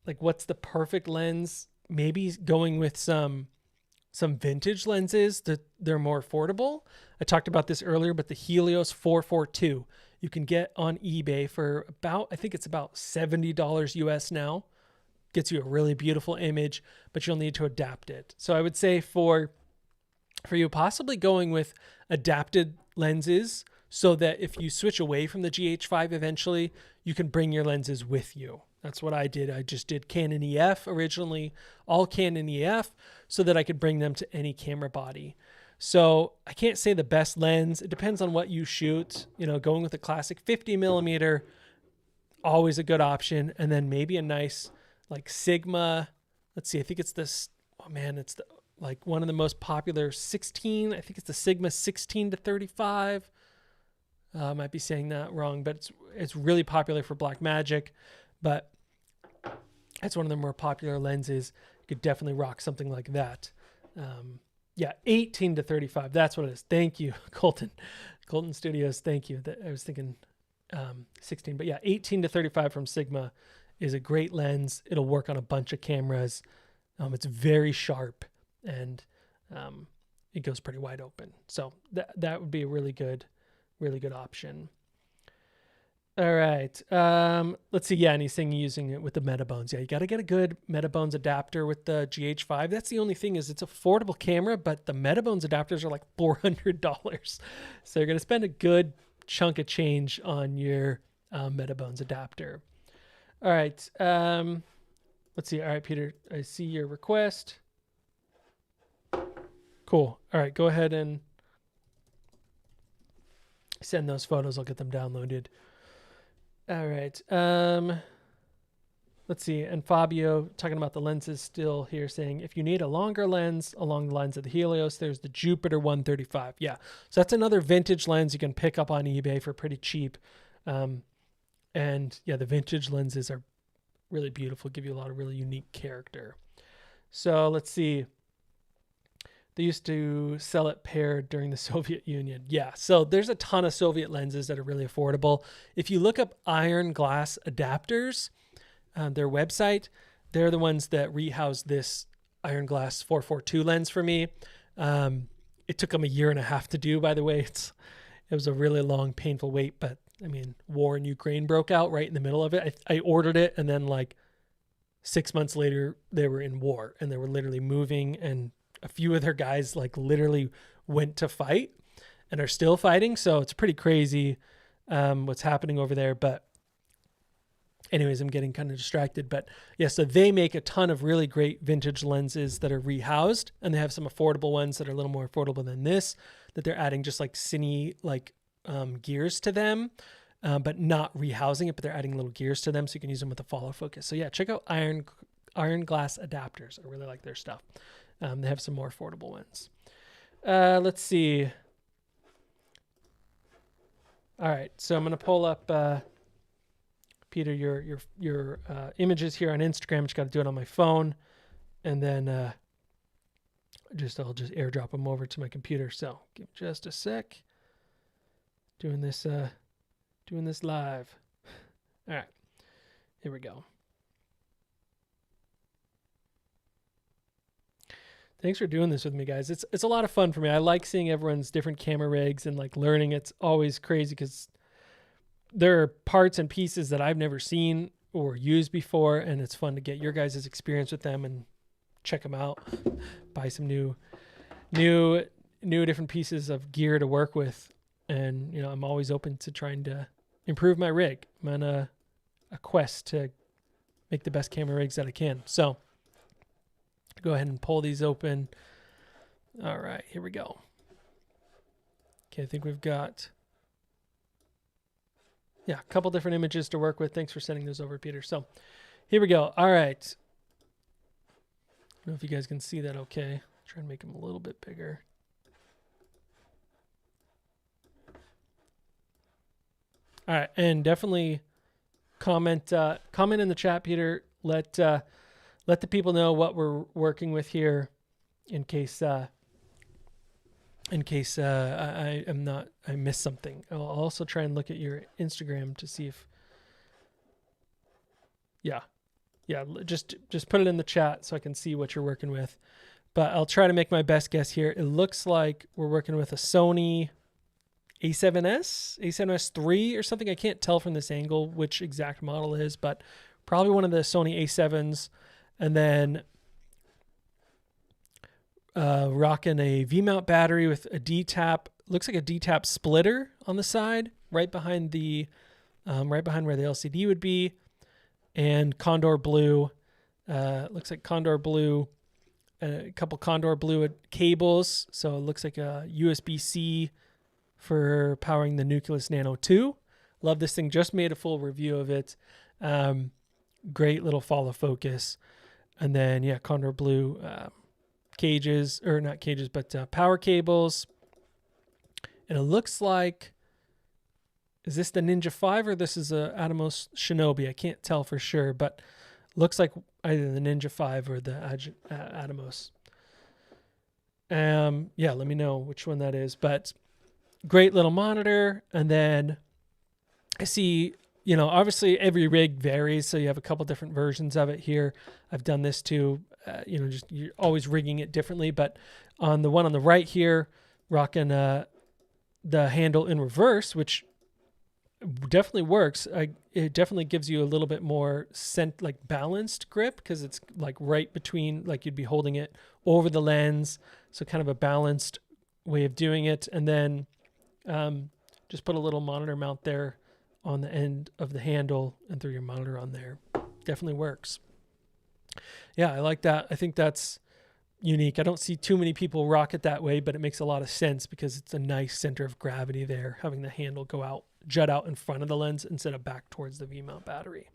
Speaker 1: like, what's the perfect lens? Maybe going with some some vintage lenses that they're more affordable. I talked about this earlier, but the Helios 442 you can get on eBay for about, I think it's about $70 US now. Gets you a really beautiful image, but you'll need to adapt it. So I would say for you, possibly going with adapted lenses so that if you switch away from the GH5 eventually, you can bring your lenses with you. That's what I did. I just did Canon EF originally, all Canon EF, so that I could bring them to any camera body. So I can't say the best lens. It depends on what you shoot. You know, going with a classic 50 millimeter, always a good option. And then maybe a nice like Sigma. Let's see, I think it's this, oh man, it's the, like one of the most popular 16. I think it's the Sigma 16 to 35. I might be saying that wrong, but it's really popular for Blackmagic. But it's one of the more popular lenses. You could definitely rock something like that. Yeah, 18 to 35. That's what it is. Thank you, Colton. Colton Studios, thank you. I was thinking 16. But yeah, 18 to 35 from Sigma is a great lens. It'll work on a bunch of cameras. It's very sharp, and it goes pretty wide open. So that would be a really good option. All right. Let's see. Yeah, and he's saying using it with the Metabones. Yeah, you got to get a good Metabones adapter with the GH5. That's the only thing, is it's a affordable camera, but the Metabones adapters are like $400. So you're going to spend a good chunk of change on your Metabones adapter. All right. Let's see. All right, Peter, I see your request. Cool. All right, go ahead and send those photos. I'll get them downloaded. All right. Let's see. And Fabio talking about the lenses still here, saying if you need a longer lens along the lines of the Helios, there's the Jupiter 135. Yeah. So that's another vintage lens you can pick up on eBay for pretty cheap. And yeah, the vintage lenses are really beautiful, give you a lot of really unique character. So let's see. They used to sell it paired during the Soviet Union. Yeah, so there's a ton of Soviet lenses that are really affordable. If you look up Iron Glass Adapters, their website, they're the ones that rehoused this Iron Glass 442 lens for me. It took them a year and a half to do, by the way. It was a really long, painful wait, but I mean, war in Ukraine broke out right in the middle of it. I ordered it, and then like 6 months later, they were in war, and they were literally moving, and a few of their guys like literally went to fight and are still fighting. So it's pretty crazy what's happening over there. But anyways, I'm getting kind of distracted. But yeah, so they make a ton of really great vintage lenses that are rehoused, and they have some affordable ones that are a little more affordable than this, that they're adding just like cine gears to them, but not rehousing it, but they're adding little gears to them so you can use them with a follow focus. So yeah, check out Iron Glass Adapters. I really like their stuff. They have some more affordable ones. Let's see. All right, so I'm going to pull up, Peter, your images here on Instagram. Just got to do it on my phone, and then I'll just airdrop them over to my computer. So give just a sec. Doing this live. All right, here we go. Thanks for doing this with me, guys. It's a lot of fun for me. I like seeing everyone's different camera rigs and like learning. It's always crazy because there are parts and pieces that I've never seen or used before, and it's fun to get your guys' experience with them and check them out, buy some new different pieces of gear to work with. And, you know, I'm always open to trying to improve my rig. I'm on a quest to make the best camera rigs that I can. So go ahead and pull these open. All right, here we go. Okay, I think we've got, yeah, a couple different images to work with. Thanks for sending those over, Peter. So here we go. All right. I don't know if you guys can see that okay. Try and make them a little bit bigger. All right, and definitely comment in the chat, Peter. Let the people know what we're working with here, in case I missed something. I'll also try and look at your Instagram to see if, yeah, just put it in the chat so I can see what you're working with. but I'll try to make my best guess here. It looks like we're working with a Sony A7S III or something. I can't tell from this angle which exact model it is, but probably one of the Sony A7s. And then rocking a V-mount battery with a D-tap. Looks like a D-tap splitter on the side, right behind where the LCD would be, and Condor Blue. Looks like Condor Blue. A couple Condor Blue cables. So it looks like a USB-C for powering the Nucleus Nano 2. Love this thing. Just made a full review of it. Great little follow focus. And then, yeah, Condor Blue cages, or not cages, but power cables. And it looks like, is this the Ninja 5 or this is a Atomos Shinobi? I can't tell for sure, but looks like either the Ninja 5 or the Atomos. Yeah, let me know which one that is. But great little monitor. And then I see, obviously every rig varies. So you have a couple different versions of it here. I've done this too. Just you're always rigging it differently. But on the one on the right here, rocking the handle in reverse, which definitely works. It definitely gives you a little bit more balanced grip, because it's like right between, like you'd be holding it over the lens. So kind of a balanced way of doing it. And then just put a little monitor mount there on the end of the handle and throw your monitor on there. Definitely works. Yeah, I like that. I think that's unique. I don't see too many people rock it that way, but it makes a lot of sense because it's a nice center of gravity there, having the handle jut out in front of the lens instead of back towards the V-mount battery.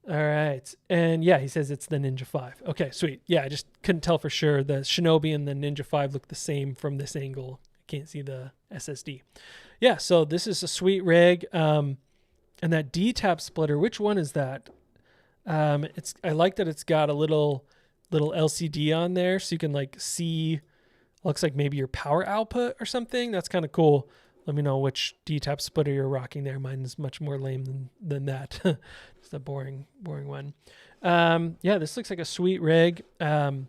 Speaker 1: All right. And yeah, he says it's the Ninja 5. Okay, sweet. Yeah, I just couldn't tell for sure. The Shinobi and the Ninja 5 look the same from this angle. I can't see the SSD. Yeah, so this is a sweet rig. And that D-tap splitter, which one is that? I like that it's got a little LCD on there, so you can see, looks like maybe your power output or something. That's kind of cool. Let me know which D-tap splitter you're rocking there. Mine is much more lame than that. It's a boring one. Yeah, this looks like a sweet rig. I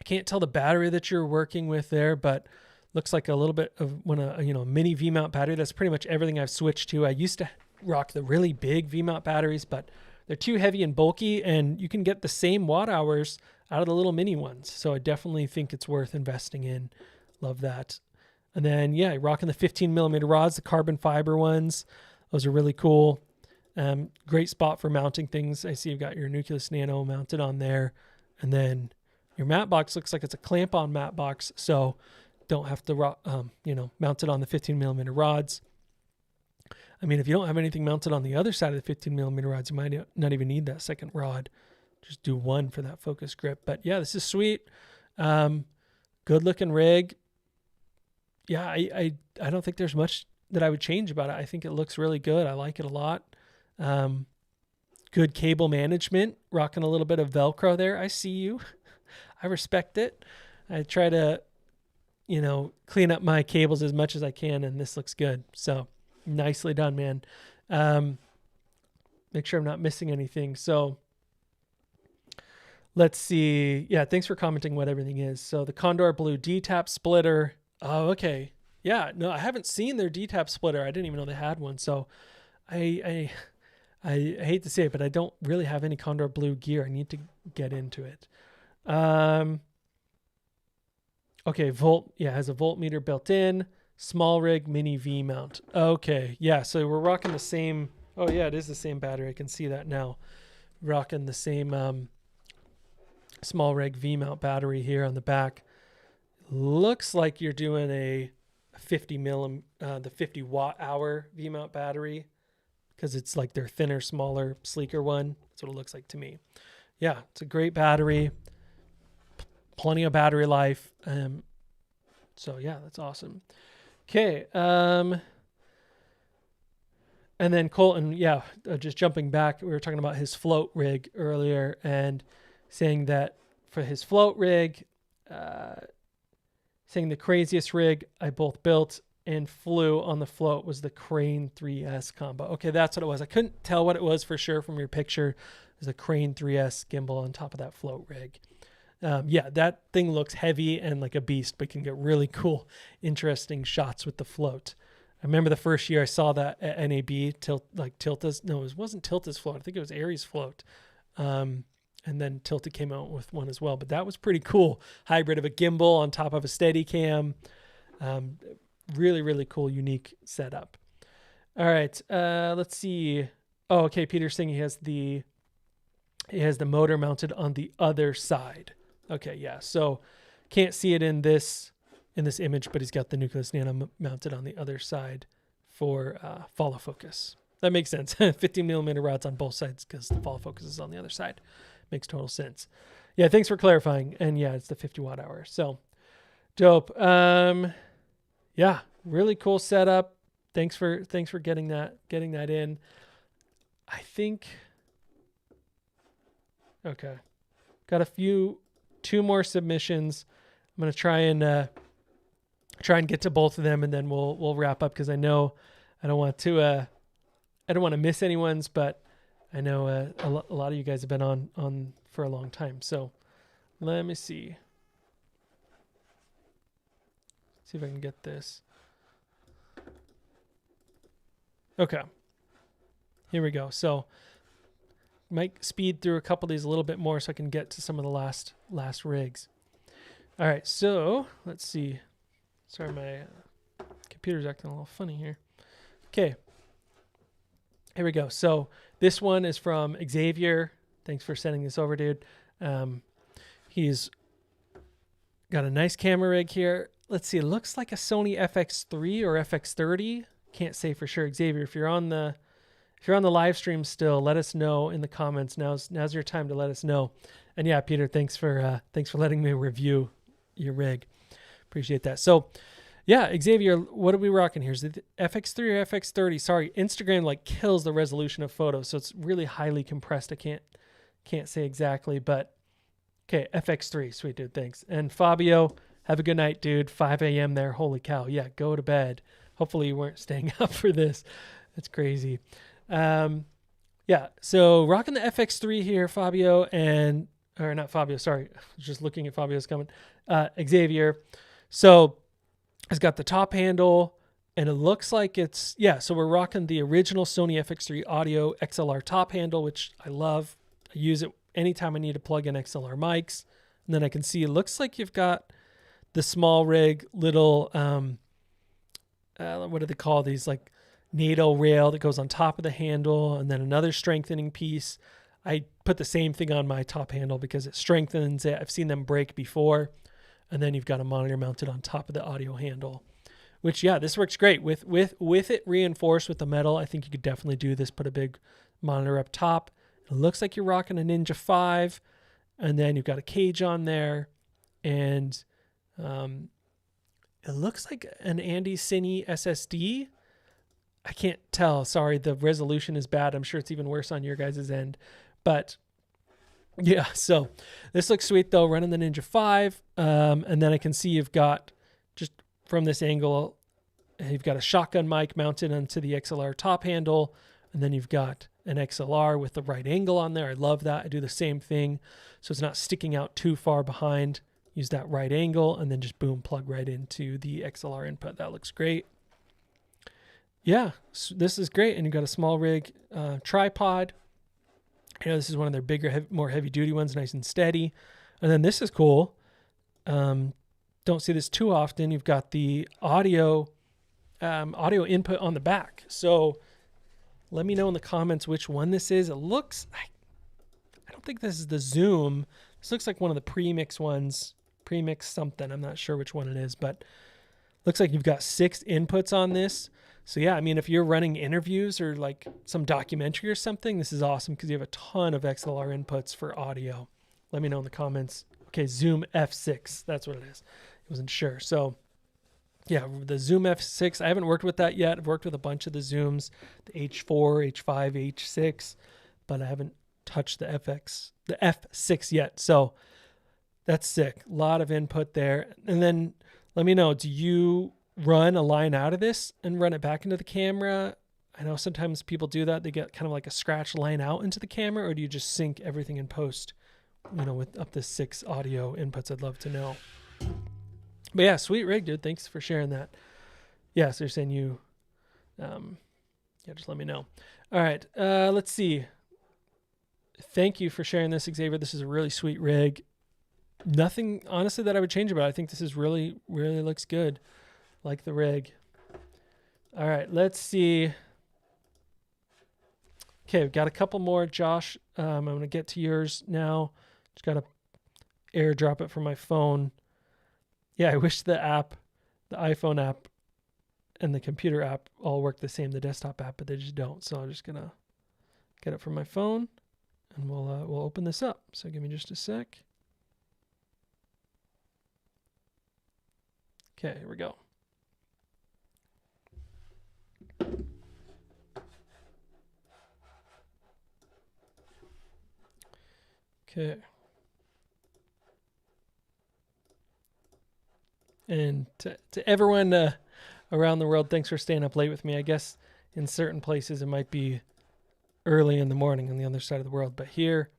Speaker 1: can't tell the battery that you're working with there, but looks like a little bit of a mini V-mount battery. That's pretty much everything I've switched to. I used to rock the really big V-mount batteries, but they're too heavy and bulky, and you can get the same watt hours out of the little mini ones. So I definitely think it's worth investing in. Love that. And then, yeah, rocking the 15 millimeter rods, the carbon fiber ones. Those are really cool. Great spot for mounting things. I see you've got your Nucleus Nano mounted on there. And then your matte box looks like it's a clamp-on matte box, so don't have to, mount it on the 15 millimeter rods. I mean, if you don't have anything mounted on the other side of the 15 millimeter rods, you might not even need that second rod. Just do one for that focus grip. But yeah, this is sweet. Good looking rig. Yeah, I don't think there's much that I would change about it. I think it looks really good. I like it a lot. Good cable management, rocking a little bit of Velcro there. I see you. I respect it. I try to, clean up my cables as much as I can, and this looks good. So nicely done, man. Make sure I'm not missing anything. So let's see. Yeah, thanks for commenting what everything is. So the Condor Blue D-tap splitter. Oh, okay. Yeah, no, I haven't seen their D-tap splitter. I didn't even know they had one. So I hate to say it, but I don't really have any Condor Blue gear. I need to get into it. Okay, has a voltmeter built in. Small rig, mini V mount. Okay, yeah, so we're rocking the same. Oh yeah, it is the same battery. I can see that now. Rocking the same small rig V mount battery here on the back. Looks like you're doing a the 50 watt hour V mount battery, because it's like their thinner, smaller, sleeker one. That's what it looks like to me. Yeah, it's a great battery. Plenty of battery life. So yeah, that's awesome. Okay. And then Colton, yeah, just jumping back, we were talking about his float rig earlier and saying that for his float rig, saying the craziest rig I both built and flew on the float was the Crane 3S combo. Okay, that's what it was. I couldn't tell what it was for sure from your picture. It was a Crane 3S gimbal on top of that float rig. Yeah, that thing looks heavy and like a beast, but can get really cool, interesting shots with the float. I remember the first year I saw that at NAB, Tilta's. No, it wasn't Tilta's float. I think it was Aries float. And then Tilta came out with one as well. But that was pretty cool. Hybrid of a gimbal on top of a Steadicam. Really, really cool, unique setup. All right, let's see. Oh, okay. Peter's saying he has the motor mounted on the other side. Okay, yeah. So can't see it in this image, but he's got the Nucleus Nano mounted on the other side for follow focus. That makes sense. 15 millimeter rods on both sides because the follow focus is on the other side. Makes total sense. Yeah, thanks for clarifying. And yeah, it's the 50 watt hour. So dope. Yeah, really cool setup. Thanks for getting that in. I think. Okay, got two more submissions. I'm gonna try and get to both of them, and then we'll wrap up because I know I don't want to miss anyone's, but I know a lot of you guys have been on for a long time. So let me see if I can get this. Okay, here we go. So might speed through a couple of these a little bit more so I can get to some of the last rigs. All right, so let's see. Sorry, my computer's acting a little funny here. Okay, here we go. So this one is from Xavier. Thanks for sending this over, dude. He's got a nice camera rig here. Let's see. It looks like a Sony FX3 or FX30. Can't say for sure. Xavier, if you're on the live stream still, let us know in the comments. Now's your time to let us know. And yeah, Peter, thanks for letting me review your rig. Appreciate that. So yeah, Xavier, what are we rocking here? Is it FX3 or FX30? Sorry, Instagram like kills the resolution of photos, so it's really highly compressed. I can't say exactly, but okay, FX3. Sweet, dude. Thanks. And Fabio, have a good night, dude. 5 a.m. there. Holy cow. Yeah, go to bed. Hopefully you weren't staying up for this. That's crazy. Yeah, so rocking the FX3 here, Fabio, or not Fabio, sorry. I was just looking at Fabio's comment. Xavier. So it's got the top handle, and it looks like so we're rocking the original Sony FX3 audio XLR top handle, which I love. I use it anytime I need to plug in XLR mics. And then I can see it looks like you've got the small rig little, what do they call these? Like NATO rail that goes on top of the handle, and then another strengthening piece. I put the same thing on my top handle because it strengthens it. I've seen them break before. And then you've got a monitor mounted on top of the audio handle, which, yeah, this works great. With it reinforced with the metal, I think you could definitely do this. Put a big monitor up top. It looks like you're rocking a Ninja 5, and then you've got a cage on there, and it looks like an Andy Cine SSD. I can't tell. Sorry, the resolution is bad. I'm sure it's even worse on your guys' end, but yeah, so this looks sweet though, running the Ninja 5. And then I can see you've got, just from this angle, you've got a shotgun mic mounted onto the XLR top handle. And then you've got an XLR with the right angle on there. I love that. I do the same thing. So it's not sticking out too far behind. Use that right angle and then just boom, plug right into the XLR input. That looks great. Yeah, so this is great. And you've got a small rig tripod. You know, this is one of their bigger, more heavy-duty ones, nice and steady. And then this is cool. Don't see this too often. You've got the audio input on the back. So let me know in the comments which one this is. It looks, I don't think this is the Zoom. This looks like one of the premix ones, premix something. I'm not sure which one it is, but looks like you've got 6 inputs on this. So yeah, I mean, if you're running interviews or like some documentary or something, this is awesome because you have a ton of XLR inputs for audio. Let me know in the comments. Okay, Zoom F6, that's what it is. I wasn't sure. So yeah, the Zoom F6, I haven't worked with that yet. I've worked with a bunch of the Zooms, the H4, H5, H6, but I haven't touched the F6 yet. So that's sick. A lot of input there. And then let me know, do you run a line out of this and run it back into the camera? I know sometimes people do that. They get kind of like a scratch line out into the camera, or do you just sync everything in post with up to 6 audio inputs. I'd love to know. But yeah, sweet rig, dude. Thanks for sharing that. Yeah, so you're saying you, just let me know. All right, let's see. Thank you for sharing this, Xavier. This is a really sweet rig. Nothing, honestly, that I would change about it. I think this is really, really looks good. Like the rig. All right, let's see. Okay, we've got a couple more, Josh. I'm going to get to yours now. Just got to airdrop it from my phone. Yeah, I wish the iPhone app and the computer app all work the same, the desktop app, but they just don't. So I'm just going to get it from my phone, and we'll open this up. So give me just a sec. Okay, here we go. Okay. And to everyone around the world, thanks for staying up late with me. I guess in certain places it might be early in the morning on the other side of the world, but here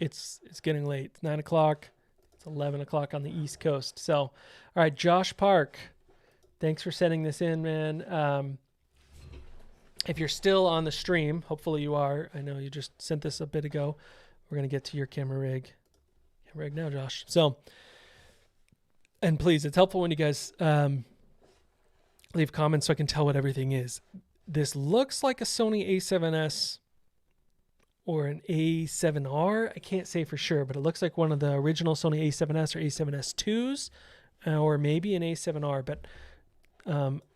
Speaker 1: it's getting late. It's 9 o'clock. It's 11 o'clock on the East Coast. So, all right, Josh Park, thanks for sending this in, man. If you're still on the stream, hopefully you are. I know you just sent this a bit ago. We're going to get to your camera rig now, Josh. So, and please, it's helpful when you guys leave comments so I can tell what everything is. This looks like a Sony A7S or an A7R. I can't say for sure, but it looks like one of the original Sony A7S or A7S2s, or maybe an A7R, but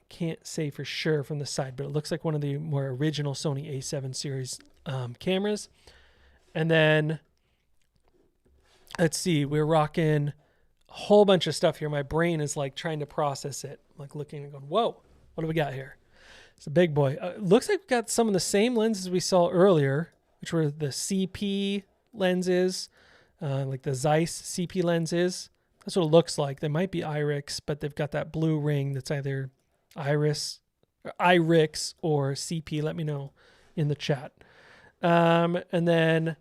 Speaker 1: can't say for sure from the side, but it looks like one of the more original Sony A7 series cameras. And then, let's see, we're rocking a whole bunch of stuff here. My brain is like trying to process it. I'm like looking and going, whoa, what do we got here? It's a big boy. Looks like we've got some of the same lenses we saw earlier, which were the CP lenses, like the Zeiss CP lenses. That's what it looks like. They might be IRIX, but they've got that blue ring that's either IRIX or CP. Let me know in the chat. And then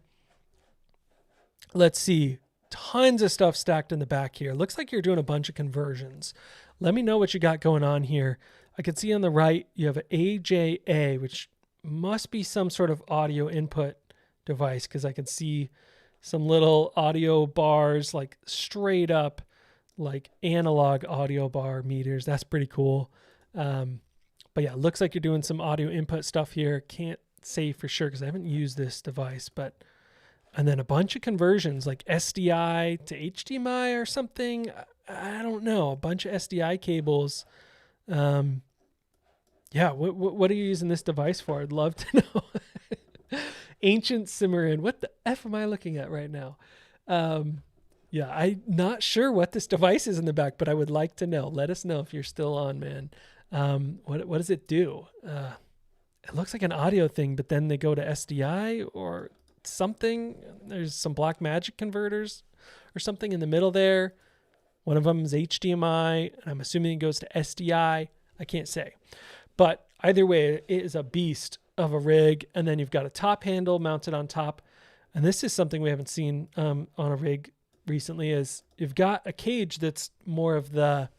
Speaker 1: let's see, tons of stuff stacked in the back here. Looks like you're doing a bunch of conversions. Let me know what you got going on here. I can see on the right, you have an AJA, which must be some sort of audio input device, because I can see some little audio bars, like straight up, like analog audio bar meters. That's pretty cool. But yeah, looks like you're doing some audio input stuff here. Can't say for sure because I haven't used this device, but, and then a bunch of conversions like SDI to HDMI or something. I don't know. A bunch of SDI cables. Yeah. What are you using this device for? I'd love to know. Ancient Cimarron. What the F am I looking at right now? Yeah, I'm not sure what this device is in the back, but I would like to know. Let us know if you're still on, man. What does it do? It looks like an audio thing, but then they go to SDI or something. There's some Black Magic converters or something in the middle there. One of them is HDMI, and I'm assuming it goes to SDI. I can't say. But either way, it is a beast of a rig. And then you've got a top handle mounted on top. And this is something we haven't seen on a rig recently, is you've got a cage that's more of the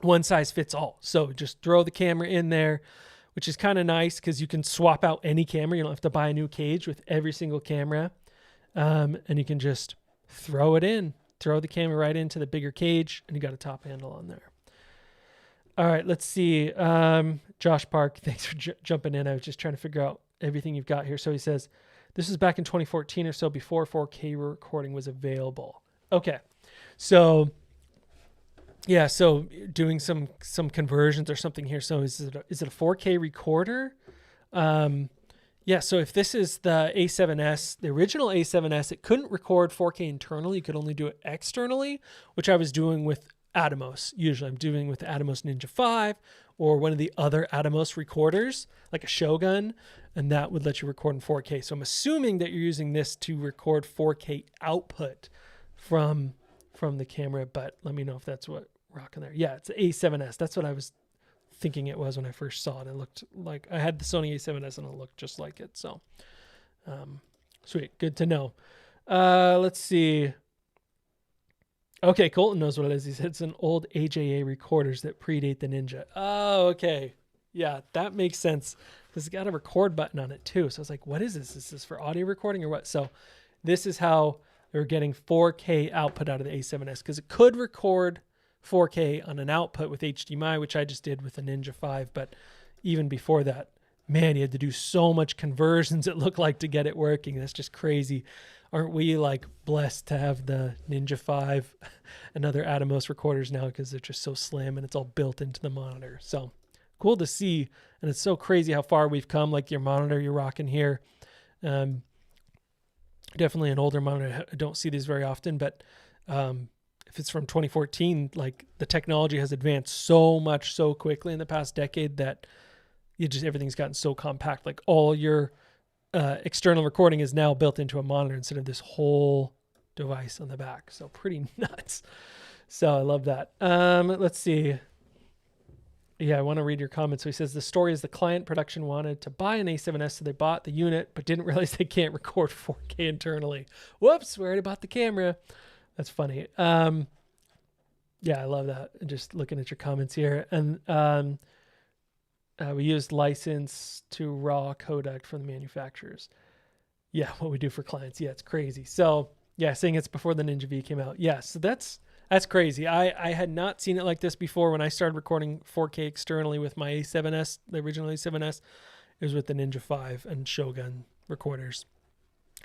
Speaker 1: one size fits all. So just throw the camera in there, which is kind of nice because you can swap out any camera. You don't have to buy a new cage with every single camera. And you can just throw it in, throw the camera right into the bigger cage, and you got a top handle on there. All right, let's see. Josh Park, thanks for jumping in. I was just trying to figure out everything you've got here. So he says, this is back in 2014 or so, before 4K recording was available. Okay, so yeah, so doing some conversions or something here. So is it a 4K recorder? Yeah, so if this is the A7S, the original A7S, it couldn't record 4K internally. You could only do it externally, which I was doing with Atomos. Usually I'm doing with the Atomos Ninja 5 or one of the other Atomos recorders, like a Shogun, and that would let you record in 4K. So I'm assuming that you're using this to record 4K output from the camera, but let me know if that's what rocking there. Yeah, it's A7S. That's what I was thinking it was when I first saw it. It looked like I had the Sony A7S and it looked just like it. So sweet, good to know. Let's see. Okay, Colton knows what it is. He said it's an old AJA recorders that predate the Ninja. Oh, okay. Yeah, that makes sense. Because it's got a record button on it too. So I was like, what is this? Is this for audio recording or what? So this is how they're getting 4K output out of the A7S, because it could record 4K on an output with HDMI, which I just did with the Ninja 5. But even before that, man, you had to do so much conversions, it looked like, to get it working. That's just crazy. Aren't we like blessed to have the Ninja 5 and other Atomos recorders now, because they're just so slim and it's all built into the monitor. So cool to see. And it's so crazy how far we've come. Like your monitor you're rocking here, definitely an older monitor. I don't see these very often, but if it's from 2014, like the technology has advanced so much so quickly in the past decade that everything's gotten so compact. Like all your external recording is now built into a monitor instead of this whole device on the back. So pretty nuts. So I love that. Let's see. Yeah, I want to read your comments. So he says, the story is the client production wanted to buy an A7S, so they bought the unit, but didn't realize they can't record 4K internally. Whoops, we already bought the camera. That's funny. Yeah, I love that. Just looking at your comments here. And we used license to raw codec from the manufacturers. Yeah, what we do for clients. Yeah, it's crazy. So yeah, saying it's before the Ninja V came out. Yeah, so that's crazy. I had not seen it like this before. When I started recording 4K externally with my A7S, the original A7S, it was with the Ninja 5 and Shogun recorders.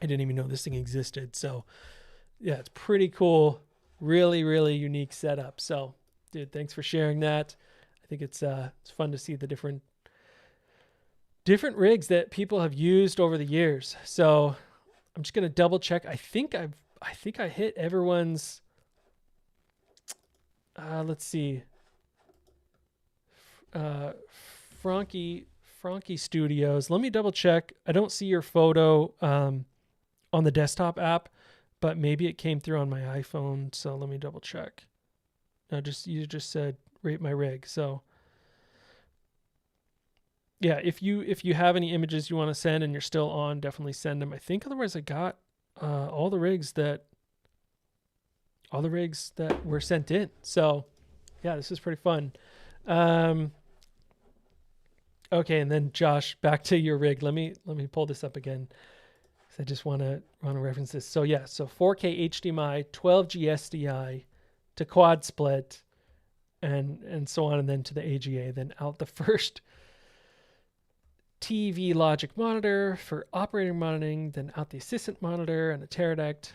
Speaker 1: I didn't even know this thing existed. So yeah, it's pretty cool. Really, really unique setup. So dude, thanks for sharing that. I think it's fun to see the different rigs that people have used over the years. So I'm just gonna double check. I think I hit everyone's. Let's see. Frankie Studios. Let me double check. I don't see your photo on the desktop app, but maybe it came through on my iPhone. So let me double check. No, you just said rate my rig. So yeah, if you have any images you want to send and you're still on, definitely send them. I think otherwise I got all the rigs that were sent in. So yeah, this is pretty fun. Okay, and then Josh, back to your rig. Let me pull this up again, because I just want to reference this. So yeah, so 4K HDMI, 12G SDI to quad split, and so on, and then to the AGA. Then out the first TV logic monitor for operating monitoring, then out the assistant monitor and a Teradect.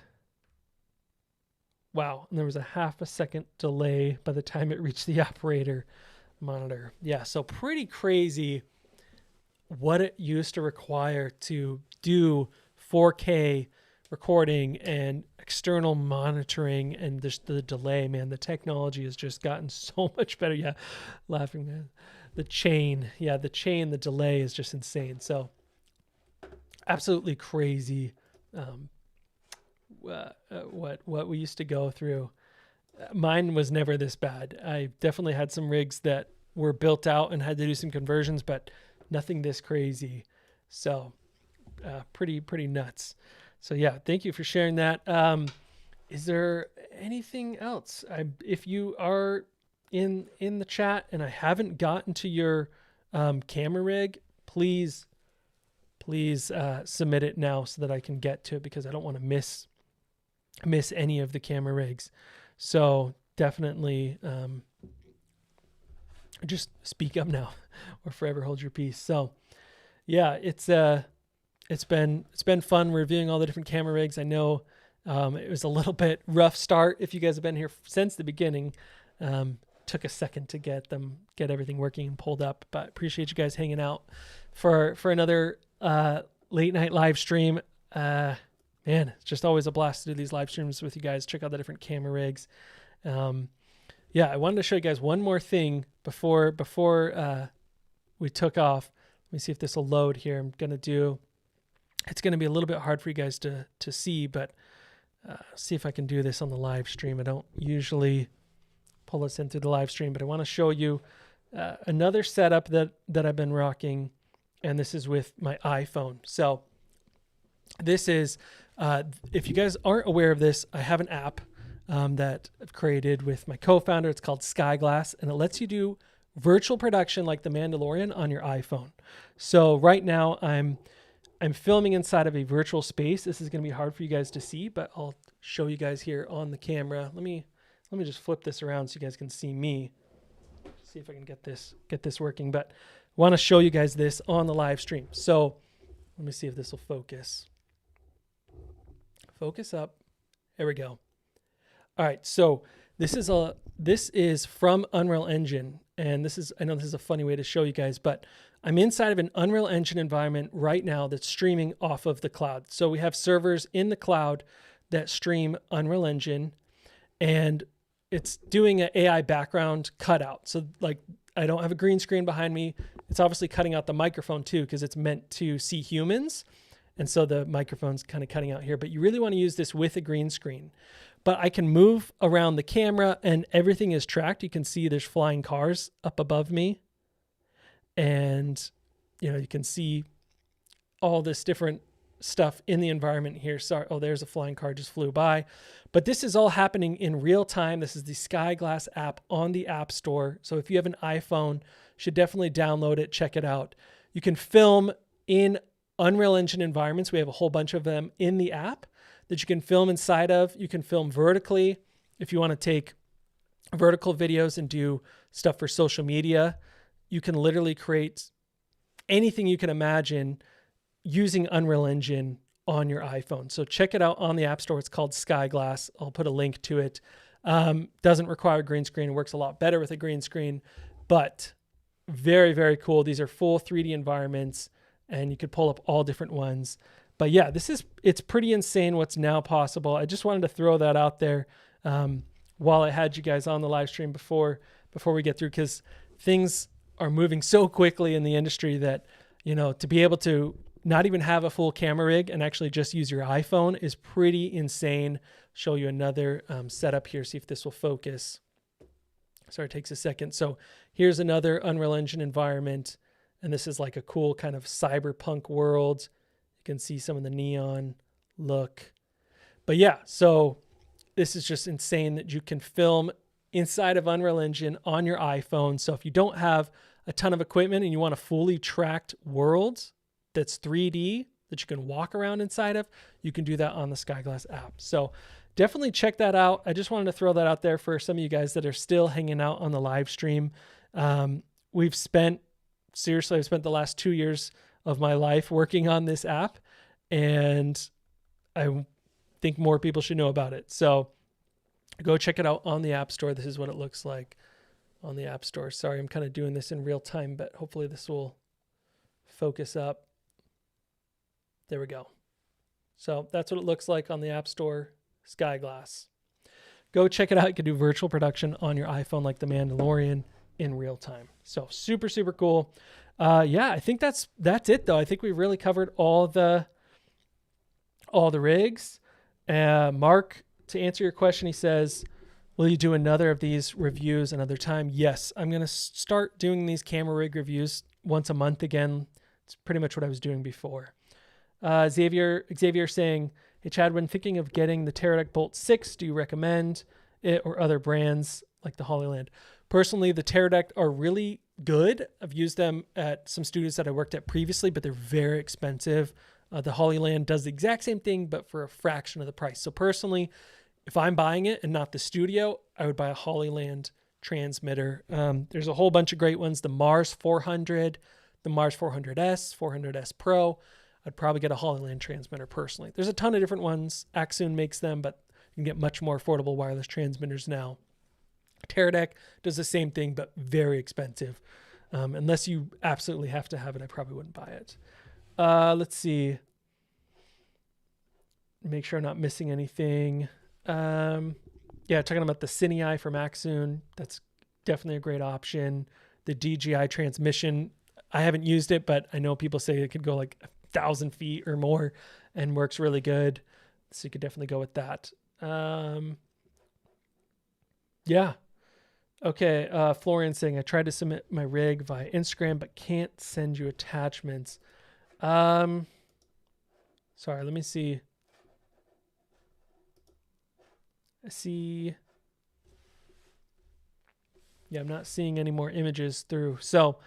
Speaker 1: Wow, and there was a half a second delay by the time it reached the operator monitor. Yeah, so pretty crazy what it used to require to do 4K recording and external monitoring, and just the delay, man. The technology has just gotten so much better. Yeah, laughing, man. The delay is just insane. So absolutely crazy what we used to go through. Mine was never this bad. I definitely had some rigs that were built out and had to do some conversions, but nothing this crazy. So pretty nuts. So yeah, thank you for sharing that. Is there anything else? If you are in the chat and I haven't gotten to your camera rig, please submit it now so that I can get to it, because I don't want to miss any of the camera rigs. So definitely just speak up now or forever hold your peace. So yeah, it's been fun reviewing all the different camera rigs. I know it was a little bit rough start. If you guys have been here since the beginning, took a second to get everything working and pulled up, but appreciate you guys hanging out for another late night live stream. Man, it's just always a blast to do these live streams with you guys. Check out the different camera rigs. Yeah, I wanted to show you guys one more thing before we took off. Let me see if this will load here. It's going to be a little bit hard for you guys to see, but see if I can do this on the live stream. I don't usually pull this in through the live stream, but I want to show you another setup that I've been rocking, and this is with my iPhone. So this is If you guys aren't aware of this, I have an app that I've created with my co-founder. It's called Skyglass, and it lets you do virtual production like The Mandalorian on your iPhone. So right now I'm filming inside of a virtual space. This is going to be hard for you guys to see, but I'll show you guys here on the camera. Let me just flip this around so you guys can see me. See if I can get this working, but I want to show you guys this on the live stream. So let me see if this will focus. Focus up. There we go. All right, so this is from Unreal Engine, and I know this is a funny way to show you guys, but I'm inside of an Unreal Engine environment right now that's streaming off of the cloud. So we have servers in the cloud that stream Unreal Engine, and it's doing an AI background cutout. So like I don't have a green screen behind me. It's obviously cutting out the microphone too, because it's meant to see humans. And so the microphone's kind of cutting out here, but you really want to use this with a green screen. But I can move around the camera and everything is tracked. You can see there's flying cars up above me. And, you can see all this different stuff in the environment here. Sorry. Oh, there's a flying car just flew by. But this is all happening in real time. This is the Skyglass app on the App Store. So if you have an iPhone, you should definitely download it, check it out. You can film in Unreal Engine environments. We have a whole bunch of them in the app that you can film inside of. You can film vertically if you want to take vertical videos and do stuff for social media. You can literally create anything you can imagine using Unreal Engine on your iPhone. So check it out on the App Store. It's called Skyglass. I'll put a link to it. Doesn't require a green screen. It works a lot better with a green screen, but very, very cool. These are full 3D environments, and you could pull up all different ones. But yeah, it's pretty insane what's now possible. I just wanted to throw that out there while I had you guys on the live stream before we get through, because things are moving so quickly in the industry that, to be able to not even have a full camera rig and actually just use your iPhone is pretty insane. Show you another setup here, see if this will focus. Sorry, it takes a second. So here's another Unreal Engine environment, and this is like a cool kind of cyberpunk world. You can see some of the neon look. But yeah, so this is just insane that you can film inside of Unreal Engine on your iPhone. So if you don't have a ton of equipment and you want a fully tracked world that's 3D that you can walk around inside of, you can do that on the Skyglass app. So definitely check that out. I just wanted to throw that out there for some of you guys that are still hanging out on the live stream. I've spent the last 2 years of my life working on this app, and I think more people should know about it. So go check it out on the App Store. This is what it looks like on the App Store. Sorry, I'm kind of doing this in real time, but hopefully this will focus up. There we go. So that's what it looks like on the App Store, Skyglass. Go check it out. You can do virtual production on your iPhone like The Mandalorian in real time. So super, super cool. Yeah, I think that's it though. I think we really covered all the rigs. Mark, to answer your question, he says, will you do another of these reviews another time? Yes, I'm going to start doing these camera rig reviews once a month again. It's pretty much what I was doing before. Xavier saying, hey, Chadwin, thinking of getting the Teradek Bolt 6. Do you recommend it or other brands like the Hollyland? Personally, the Teradek are really good. I've used them at some studios that I worked at previously, but they're very expensive. The Hollyland does the exact same thing, but for a fraction of the price. So personally, if I'm buying it and not the studio, I would buy a Hollyland transmitter. There's a whole bunch of great ones. The Mars 400, the Mars 400S, 400S Pro. I'd probably get a Hollyland transmitter personally. There's a ton of different ones. Axoon makes them, but you can get much more affordable wireless transmitters now. Teradek does the same thing, but very expensive. Unless you absolutely have to have it, I probably wouldn't buy it. Let's see. Make sure I'm not missing anything. Yeah, talking about the CineEye from Axoon. That's definitely a great option. The DJI transmission, I haven't used it, but I know people say it could go like 1,000 feet or more and works really good. So you could definitely go with that. Yeah. Okay. Florian saying, I tried to submit my rig via Instagram, but can't send you attachments. Sorry, let me see. I see. Yeah, I'm not seeing any more images through. So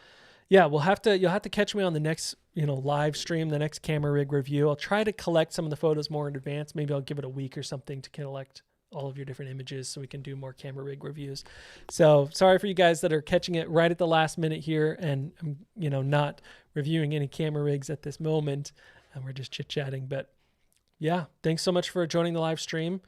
Speaker 1: yeah, you'll have to catch me on the next, live stream, the next camera rig review. I'll try to collect some of the photos more in advance. Maybe I'll give it a week or something to collect all of your different images so we can do more camera rig reviews. So sorry for you guys that are catching it right at the last minute here and I'm, not reviewing any camera rigs at this moment. And we're just chit-chatting. But yeah, thanks so much for joining the live stream.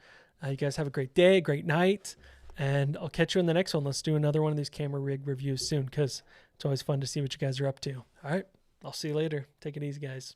Speaker 1: You guys have a great day, great night, and I'll catch you in the next one. Let's do another one of these camera rig reviews soon because it's always fun to see what you guys are up to. All right, I'll see you later. Take it easy, guys.